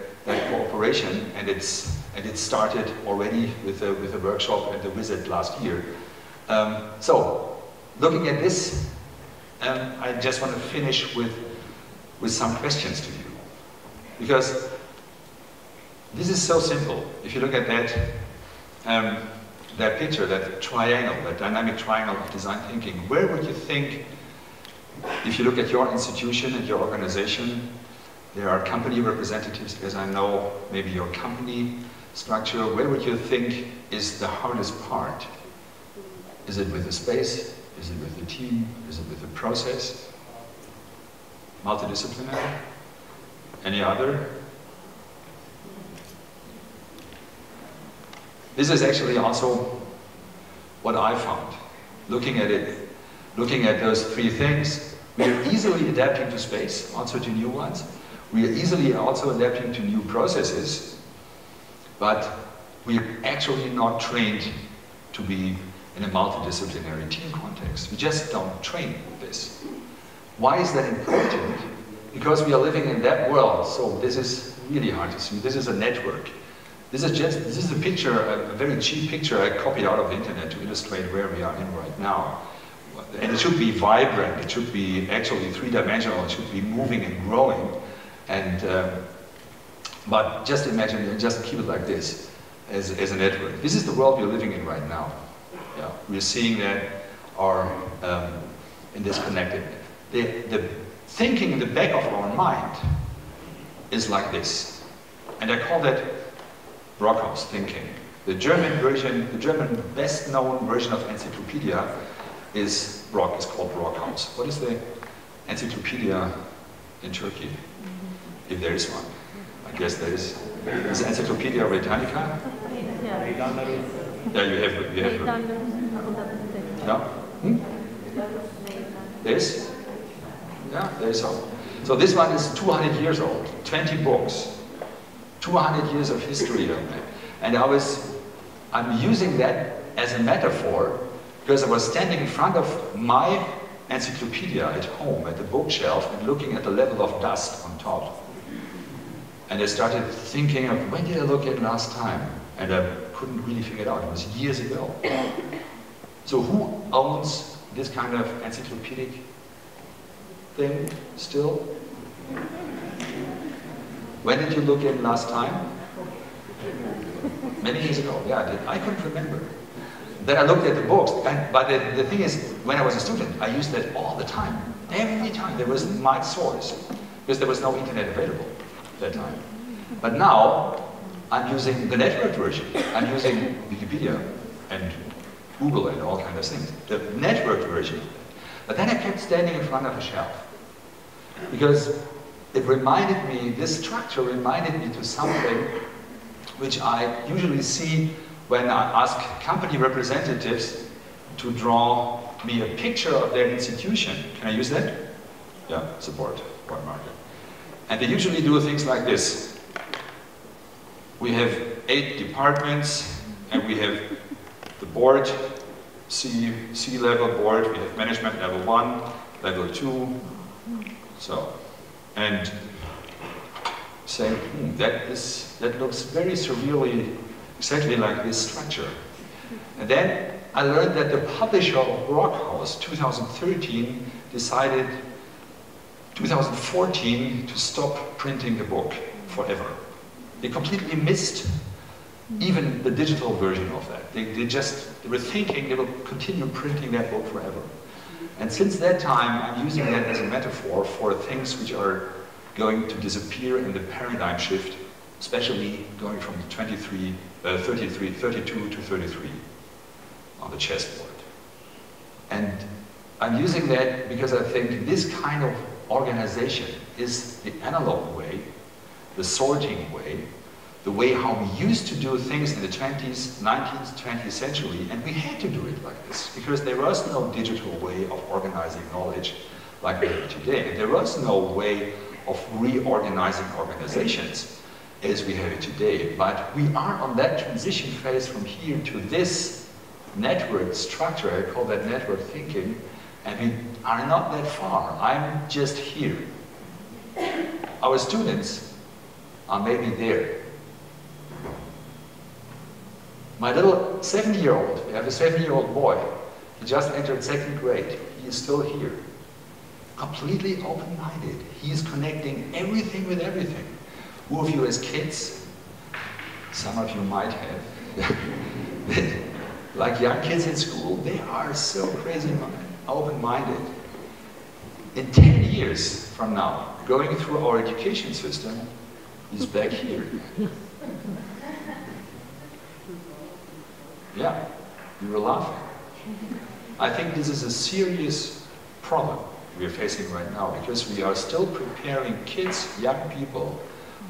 cooperation, and it started already with a workshop at the visit last year. So, looking at this, I just want to finish with some questions to you, because this is so simple. If you look at that picture, that triangle, that dynamic triangle of design thinking, where would you think, if you look at your institution and your organization, there are company representatives, as I know, maybe your company structure, where would you think is the hardest part? Is it with the space? Is it with the team? Is it with the process? Multidisciplinary? Any other? This is actually also what I found. Looking at those three things, we are easily adapting to space, also to new ones. We are easily also adapting to new processes, but we are actually not trained to be in a multidisciplinary team context. We just don't train with this. Why is that important? Because we are living in that world, so this is really hard to see. This is a network. This is a picture, a very cheap picture I copied out of the internet to illustrate where we are in right now. And it should be vibrant, it should be actually three-dimensional, it should be moving and growing. And, but just imagine, just keep it like this, as a network. This is the world we're living in right now. Yeah, we're seeing that are in this connected. The thinking in the back of our mind is like this. And I call that Brockhaus thinking. The German version, the German best known version of encyclopedia is called Brockhaus. What is the encyclopedia in Turkey? If there is one. I guess there is. Is it Encyclopedia Britannica? Yeah, you have it. Yeah? Hmm? This? Yeah, there is one. So this one is 200 years old, 20 books. 200 years of history on that. And I'm using that as a metaphor because I was standing in front of my encyclopedia at home at the bookshelf and looking at the level of dust on top. And I started thinking of when did I look at last time? And I couldn't really figure it out. It was years ago. So who owns this kind of encyclopedic thing still? When did you look in last time? Many years ago, yeah, I couldn't remember. Then I looked at the books, but the thing is, when I was a student, I used that all the time. Every time there was my source, because there was no internet available at that time. But now, I'm using the network version. I'm using Wikipedia and Google and all kinds of things. The network version. But then I kept standing in front of a shelf. Because it reminded me, this structure reminded me to something which I usually see when I ask company representatives to draw me a picture of their institution. Can I use that? Yeah, support, white marker. And they usually do things like this. We have 8 departments, and we have the board, C-level board, we have management level 1, level 2, so. And saying, that looks very surreally exactly like this structure. And then I learned that the publisher of Brockhaus, 2013, decided 2014 to stop printing the book forever. They completely missed even the digital version of that. They were thinking they will continue printing that book forever. And since that time, I'm using that as a metaphor for things which are going to disappear in the paradigm shift, especially going from 32 to 33 on the chessboard. And I'm using that because I think this kind of organization is the analog way, the sorting way, the way how we used to do things in the 20th, 19th, 20th century, and we had to do it like this, because there was no digital way of organizing knowledge like we have today. And there was no way of reorganizing organizations as we have it today. But we are on that transition phase from here to this network structure. I call that network thinking, and we are not that far. I'm just here. Our students are maybe there. My little 7-year-old, we have a 7-year-old boy, he just entered 2nd grade. He is still here. Completely open-minded. He is connecting everything with everything. Who of you as kids? Some of you might have. Like young kids in school, they are so crazy open-minded. In 10 years from now, going through our education system, he's back here. Yeah, you were laughing. I think this is a serious problem we are facing right now, because we are still preparing kids, young people,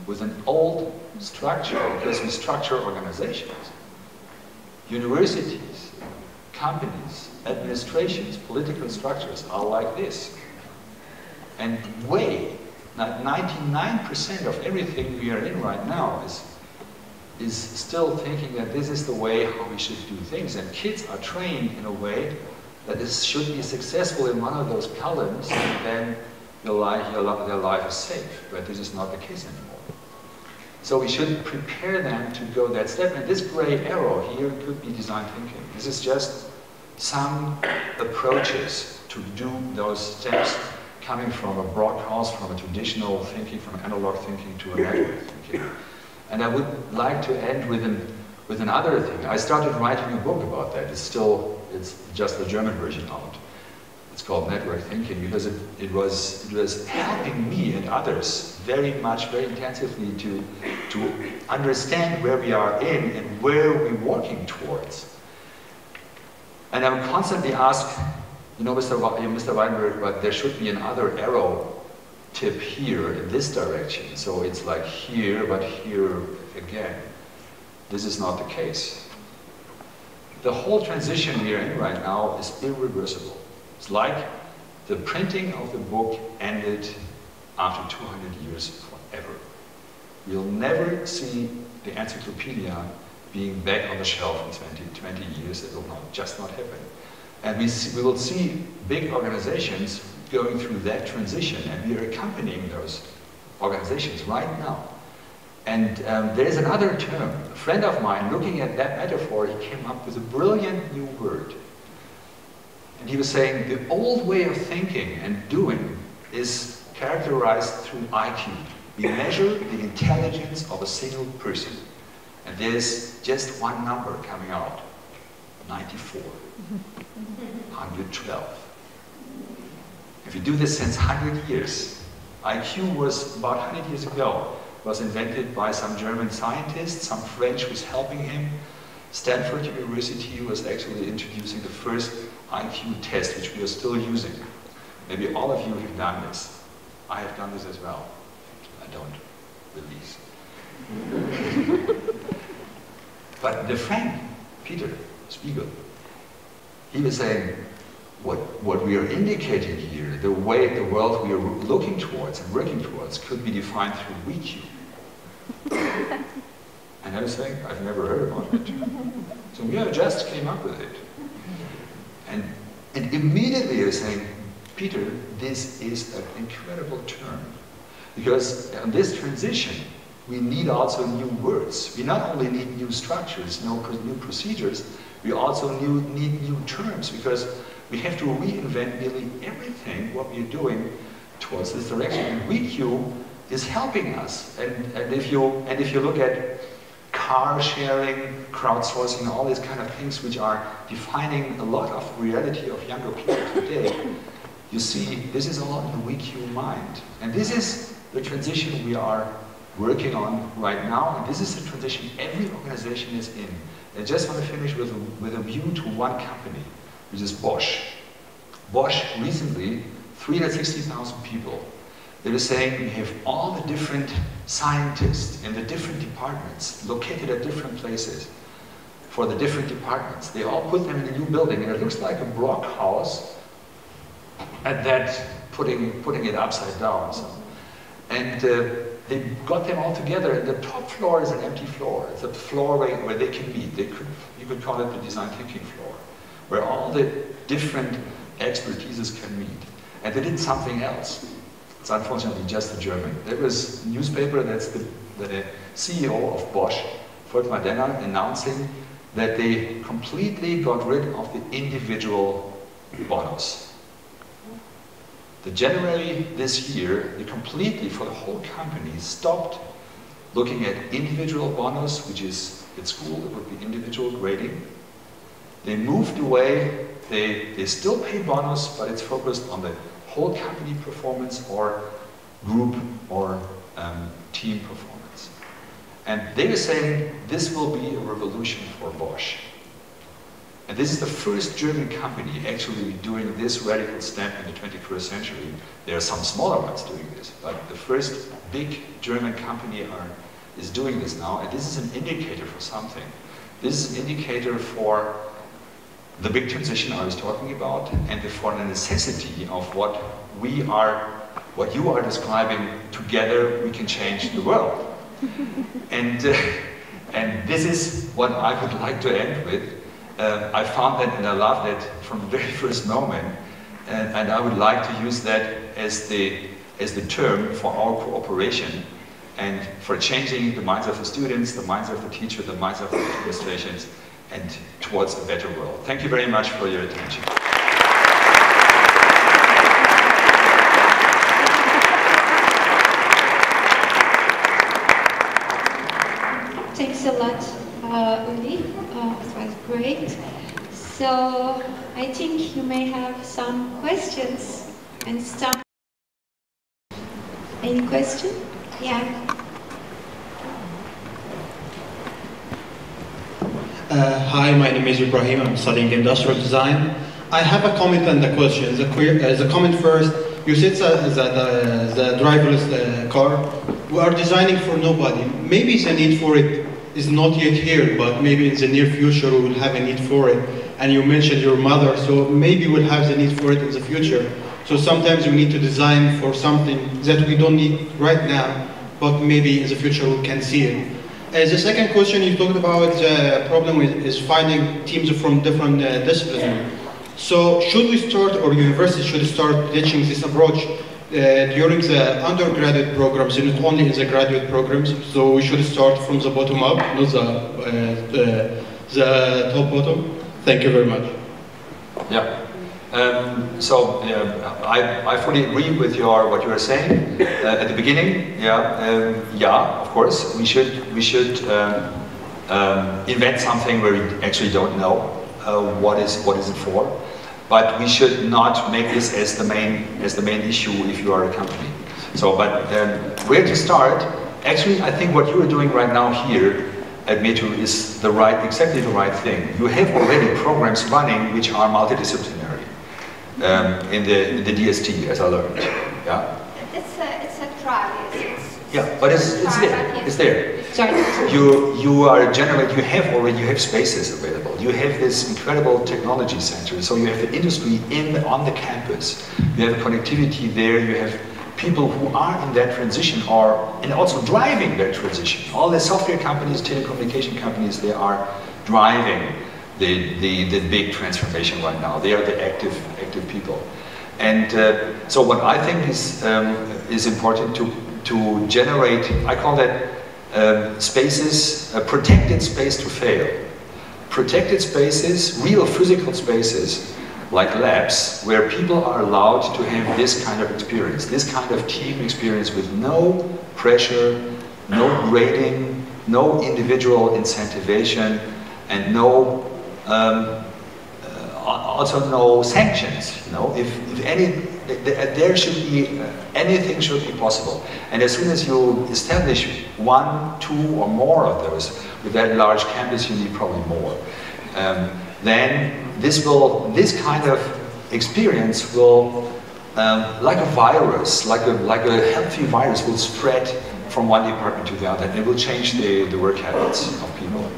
with an old structure, because we structure organizations. Universities, companies, administrations, political structures are like this. And 99% of everything we are in right now is still thinking that this is the way how we should do things. And kids are trained in a way that this should be successful in one of those columns, and then their life is safe. But this is not the case anymore. So we should prepare them to go that step. And this gray arrow here could be design thinking. This is just some approaches to do those steps, coming from a Brockhaus, from a traditional thinking, from analog thinking to a network thinking. And I would like to end with another thing. I started writing a book about that. It's just the German version out. It's called Network Thinking, because it was helping me and others very intensively to understand where we are in and where we're working towards. And I'm constantly asked, you know, Mr. Weinberg, but there should be another arrow tip here in this direction. So it's like here, but here again. This is not the case. The whole transition we are in right now is irreversible. It's like the printing of the book ended after 200 years forever. We'll never see the encyclopedia being back on the shelf in 20 years. It will just not happen. And we will see big organizations going through that transition, and we are accompanying those organizations right now. And there's another term. A friend of mine, looking at that metaphor, he came up with a brilliant new word. And he was saying the old way of thinking and doing is characterized through IQ. We measure the intelligence of a single person. And there's just one number coming out, 94, 112. If you do this since 100 years, IQ was about 100 years ago, was invented by some German scientist, some French was helping him. Stanford University was actually introducing the first IQ test, which we are still using. Maybe all of you have done this. I have done this as well. I don't release. But the friend, Peter Spiegel, he was saying, what we are indicating here, the way the world we are looking towards and working towards could be defined through WeQ. And I was saying, I've never heard about it. So we just came up with it. And immediately I was saying, Peter, this is an incredible term. Because on this transition, we need also new words. We not only need new structures, new procedures, we also need new terms, because we have to reinvent nearly everything what we're doing towards this direction. And WeQ is helping us. And if you look at car sharing, crowdsourcing, all these kind of things which are defining a lot of reality of younger people today, you see this is all in the WeQ mind. And this is the transition we are working on right now, and this is the transition every organization is in. I just want to finish with a view to one company, which is Bosch. Bosch recently, 360,000 people. They were saying we have all the different scientists in the different departments located at different places for the different departments. They all put them in a new building, and it looks like a block house, and that putting it upside down. So. And they got them all together, and the top floor is an empty floor. It's a floor where they can meet. You could call it the design thinking floor, where all the different expertises can meet. And they did something else. It's unfortunately just the German. There was a newspaper, that's the CEO of Bosch, Volkmar Denner, announcing that they completely got rid of the individual bonus. January this year, they completely, for the whole company, stopped looking at individual bonus, which is at school, it would be individual grading. They moved away, they still pay bonus, but it's focused on the whole company performance or group or team performance. And they were saying this will be a revolution for Bosch. And this is the first German company actually doing this radical step in the 21st century. There are some smaller ones doing this, but the first big German company is doing this now, and this is an indicator for something. This is an indicator for the big transition I was talking about, and for the necessity of what you are describing. Together we can change the world. And this is what I would like to end with. I found that and I loved it from the very first moment, and I would like to use that as the term for our cooperation and for changing the minds of the students, the minds of the teacher, the minds of the administrations, and towards a better world. Thank you very much for your attention. Thanks a lot, Uli. It was great. So I think you may have some questions and start. Any question? Yeah. Hi, my name is Ibrahim. I'm studying industrial design. I have a comment and a question. The comment first, you said that the driverless car, we are designing for nobody. Maybe the need for it is not yet here, but maybe in the near future we will have a need for it. And you mentioned your mother, so maybe we'll have the need for it in the future. So sometimes we need to design for something that we don't need right now, but maybe in the future we can see it. The second question, you talked about the problem is finding teams from different disciplines. So should we start, or universities should start teaching this approach during the undergraduate programs and not only in the graduate programs? So we should start from the bottom up, not the top bottom. Thank you very much. Yeah. I fully agree with what you were saying at the beginning. Yeah, of course, we should invent something where we actually don't know what is it for, but we should not make this as the main issue if you are a company. So, but where to start? Actually, I think what you are doing right now here at METU is exactly the right thing. You have already programs running which are multidisciplinary in the DST, as I learned. Yeah. It's a trial. But it's there. It's there. Sorry. You have spaces available. You have this incredible technology center. So you have the industry on the campus. You have connectivity there. You have people who are in that transition and also driving that transition. All the software companies, telecommunication companies, they are driving the big transformation right now. They are the active people. And so what I think is important to generate, I call that spaces, a protected space to fail. Protected spaces, real physical spaces, like labs, where people are allowed to have this kind of experience, this kind of team experience with no pressure, no grading, no individual incentivization, and also no sanctions. You know, if there should be anything should be possible. And as soon as you establish 1, 2, or more of those with that large campus, you need probably more. Then this kind of experience will, like a virus, like a healthy virus, will spread from one department to the other, and it will change the work habits of people.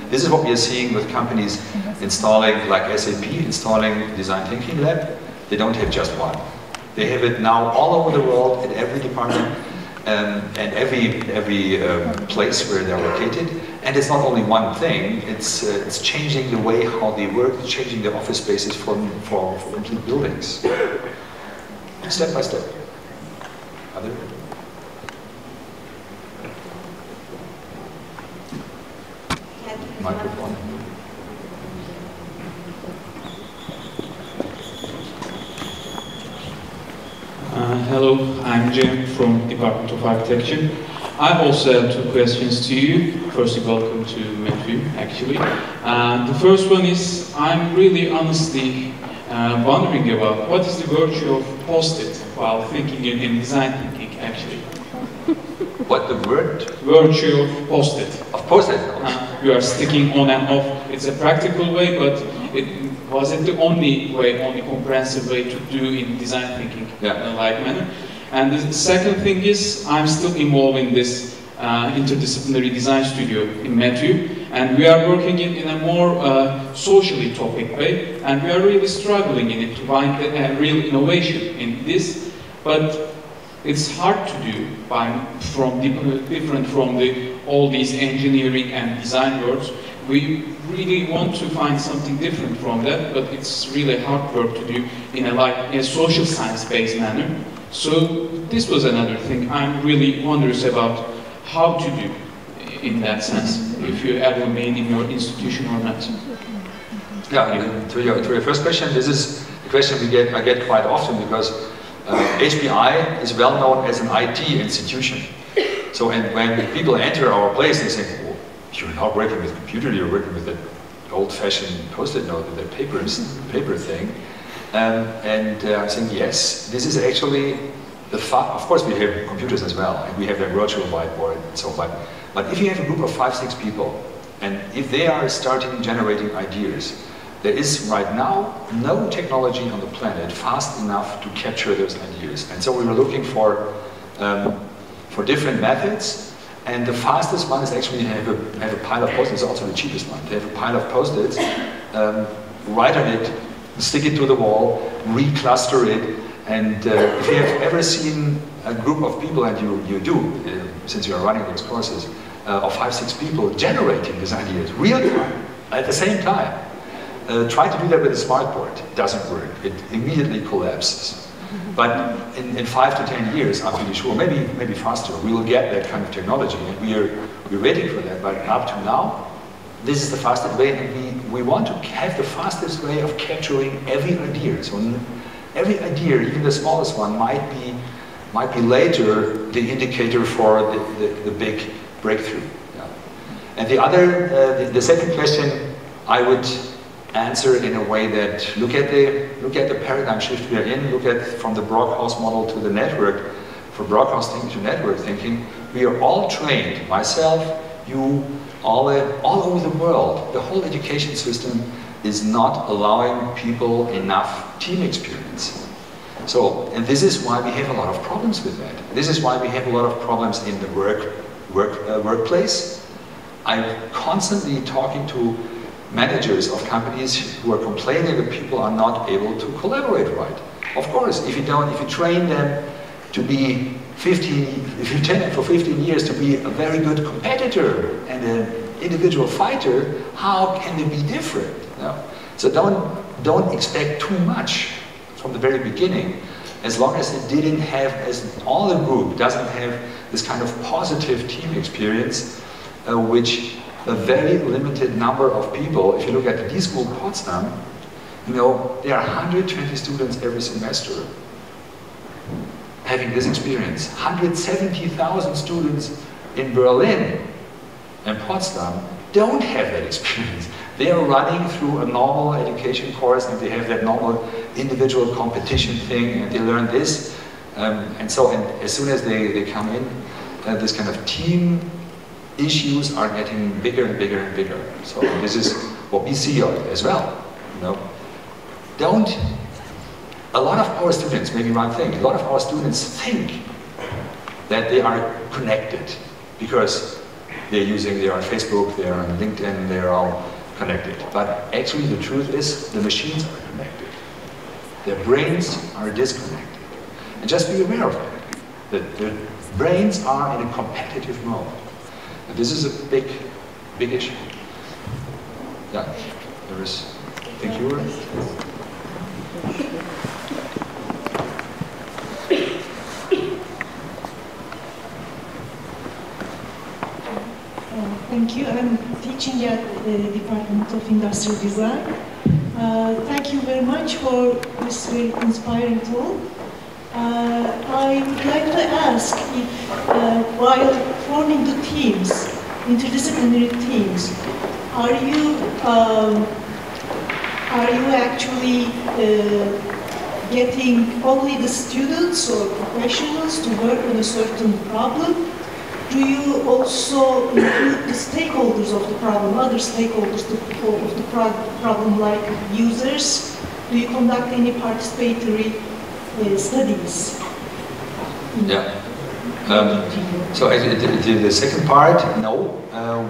This is what we are seeing with companies installing, like SAP, installing Design Thinking Lab. They don't have just one. They have it now all over the world, at every department, and every place where they're located. And it's not only one thing, it's changing the way how they work, changing the office spaces for complete buildings. Step by step. Other? Microphone. Hello, I'm Jim from Department of Architecture. I also have 2 questions to you. First, welcome to METU, actually. The first one is, I'm really honestly wondering about what is the virtue of post-it while thinking in design thinking, actually. What the word? Virtue of post-it. Of post-it? You are sticking on and off. It's a practical way, but was it the only way, only comprehensive way to do in design thinking in a like manner? And the second thing is, I'm still involved in this interdisciplinary design studio in METU, and we are working in a more socially topic way, and we are really struggling in it to find a real innovation in this, but it's hard to do different from all these engineering and design words. We really want to find something different from that, but it's really hard work to do in a social science-based manner. So this was another thing I'm really wondering about how to do in that sense, if you ever made in your institution or not. Yeah, to your first question, this is a question I get quite often, because HPI is well known as an IT institution. So when people enter our place, they say, oh, you're not working with computer, you're working with that old-fashioned post-it note with that paper thing. I'm saying, yes, this is actually of course we have computers as well, and we have a virtual whiteboard and so on. But if you have a group of 5-6 people, and if they are starting generating ideas, there is right now no technology on the planet fast enough to capture those ideas. And so we were looking for different methods, and the fastest one is actually to have a pile of post-its. It's also the cheapest one. To have a pile of post-its, write on it, stick it to the wall, recluster it, and if you have ever seen a group of people, and you do, since you are running those courses, of 5-6 people generating these ideas, real time, at the same time, try to do that with a smartboard. It doesn't work. It immediately collapses. But in 5 to 10 years, I'm pretty sure, maybe faster, we will get that kind of technology, and we're waiting for that. But up to now, this is the fastest way, and we want to have the fastest way of capturing every idea. So every idea, even the smallest one, might be later the indicator for the big breakthrough. Yeah. And the second question, I would answer in a way that look at the paradigm shift we are in. Look at from the Brockhaus model to the network. For Brockhaus thinking to network thinking, we are all trained. Myself, you, all over the world. The whole education system is not allowing people enough team experience. So, and this is why we have a lot of problems with that. This is why we have a lot of problems in the workplace. I'm constantly talking to managers of companies who are complaining that people are not able to collaborate right. Of course, if you train them to be if you train them for 15 years to be a very good competitor and an individual fighter, how can they be different? No. So don't expect too much from the very beginning, as long as it didn't have, as all the group doesn't have this kind of positive team experience, which a very limited number of people, if you look at the D-School Potsdam, there are 120 students every semester having this experience. 170,000 students in Berlin and Potsdam don't have that experience. They are running through a normal education course and they have that normal individual competition thing and they learn this. And as soon as they come in, this kind of team issues are getting bigger and bigger and bigger. So this is what we see as well. A lot of our students, maybe one thing, a lot of our students think that they are connected because they're on Facebook, they're on LinkedIn, they're all connected. But actually the truth is the machines are connected. Their brains are disconnected. And just be aware of that. That the brains are in a competitive mode. And this is a big issue. Yeah, there is, thank you. Thank you. I'm teaching at the Department of Industrial Design. Thank you very much for this very inspiring talk. I would like to ask if, while forming the teams, interdisciplinary teams, are you actually getting only the students or professionals to work on a certain problem? Do you also include the stakeholders of the problem, other stakeholders of the problem, like users? Do you conduct any participatory studies? Yeah. So the second part, no,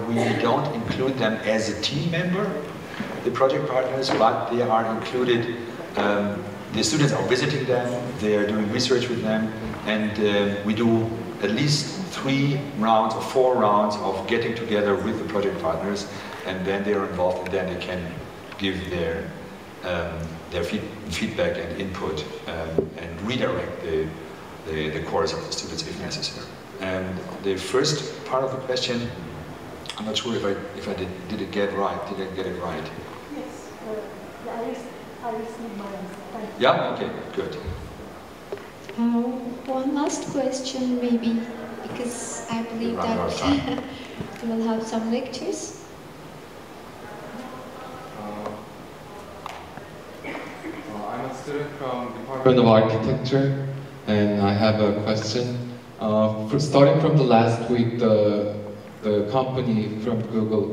we don't include them as a team member, the project partners, but they are included. The students are visiting them, they are doing research with them, and we do at least 3 rounds or 4 rounds of getting together with the project partners, and then they are involved, and then they can give their feedback and input and redirect the course of the students if necessary. And the first part of the question, I'm not sure if I did get it right. Did I get it right? Yes, I received my answer. Yeah. Okay. Good. One last question, maybe, because I believe that we will have some lectures. I'm a student from the Department of Architecture, and I have a question. Starting from the last week, the company from Google,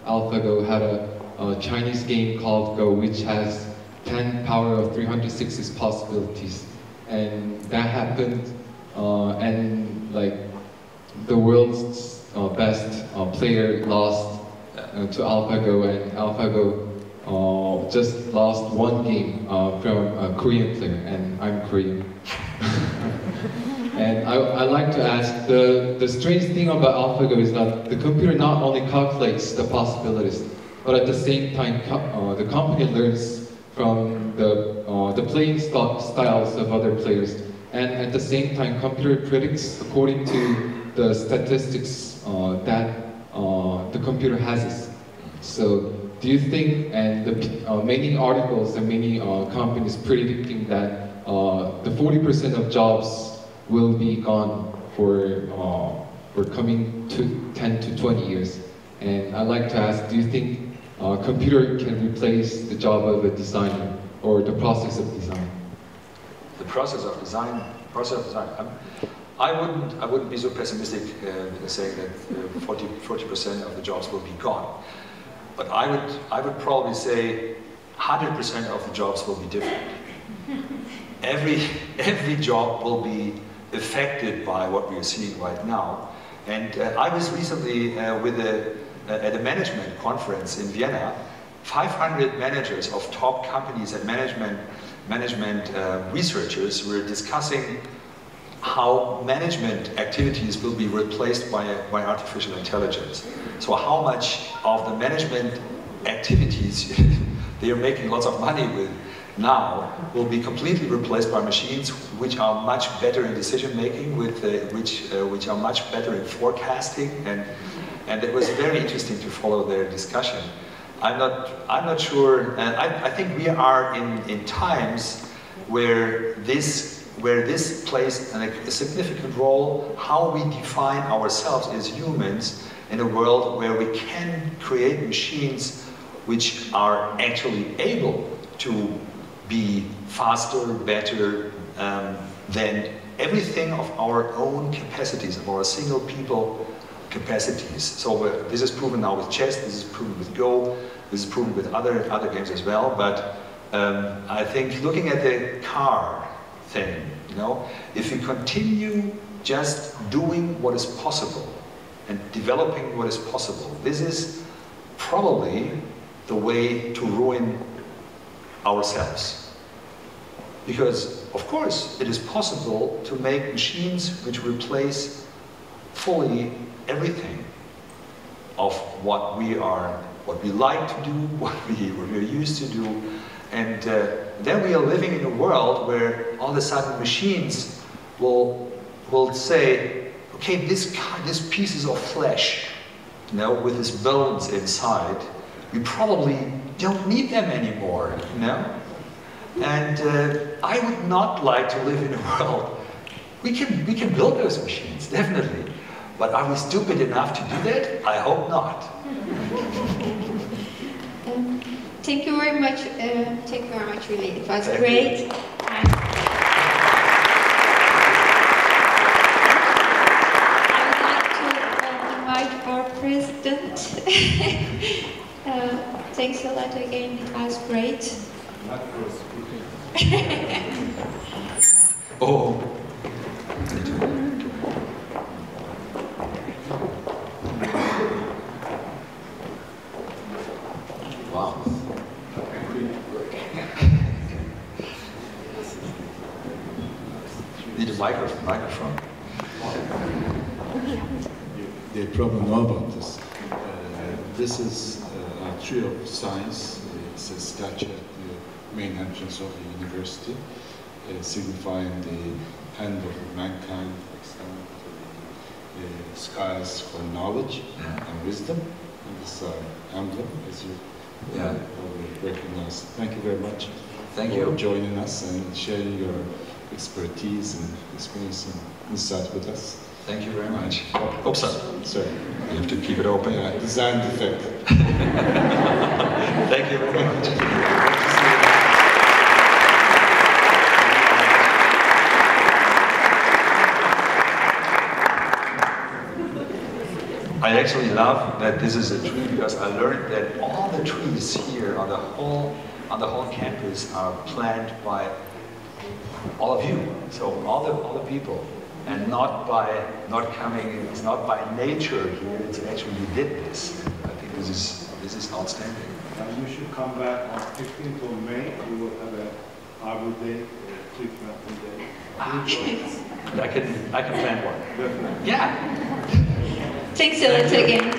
AlphaGo, had a Chinese game called Go, which has 10 power of 360 possibilities. And that happened, and like the world's best player lost to AlphaGo, and AlphaGo just lost 1 game from a Korean player, and I'm Korean. And I'd like to ask, the strange thing about AlphaGo is that the computer not only calculates the possibilities, but at the same time the company learns from the playing styles of other players, and at the same time computer predicts according to the statistics that the computer has. So do you think, and many articles and many companies predicting that the 40% of jobs will be gone for coming to 10 to 20 years. And I'd like to ask, do you think computer can replace the job of a designer or the process of design? The process of design. I wouldn't be so pessimistic saying that 40% of the jobs will be gone. But I would probably say 100% of the jobs will be different. Every job will be affected by what we are seeing right now. And I was recently at a management conference in Vienna. 500 managers of top companies and management researchers were discussing how management activities will be replaced by artificial intelligence. So how much of the management activities they are making lots of money with now will be completely replaced by machines which are much better in decision making, which are much better in forecasting, and it was very interesting to follow their discussion. I'm not sure, and I think we are in times where this plays a significant role, how we define ourselves as humans in a world where we can create machines which are actually able to be faster, better than everything of our own capacities, of our single people capacities. So this is proven now with chess, this is proven with Go, this is proven with other games as well. But I think looking at the car thing, you know, if we continue just doing what is possible and developing what is possible, this is probably the way to ruin ourselves. Because, of course, it is possible to make machines which replace fully everything of what we like to do, what we're used to do. And then we are living in a world where all of a sudden machines will say, okay, this pieces of flesh, you know, with its bones inside, we probably don't need them anymore, you know? And I would not like to live in a world, we can build those machines, definitely. But are we stupid enough to do that? I hope not. Thank you very much. Thank you very much, really. It was great. I would like to invite our president. Thanks a lot again. It was great. Oh. Wow. Need a microphone. They probably know about this. This is a tree of science. It's a statue at the main entrance of the university, signifying the end of mankind, extending to the skies for knowledge and wisdom. And this emblem, as you probably recognize. Thank you very much for joining us and sharing your expertise and experience and insight with us. Thank you very much. Oops, sorry. You have to keep it open. Yeah, design defect. Thank you very much. I actually love that this is a tree because I learned that all the trees here on the whole campus are planted by all of you. So all the people. And it's not by nature here, it's actually you did this. I think this is outstanding. And you should come back on 15th of May. We will have a Arbor Day, tree planting day. I can plan one. Definitely. Yeah. Thanks a lot again.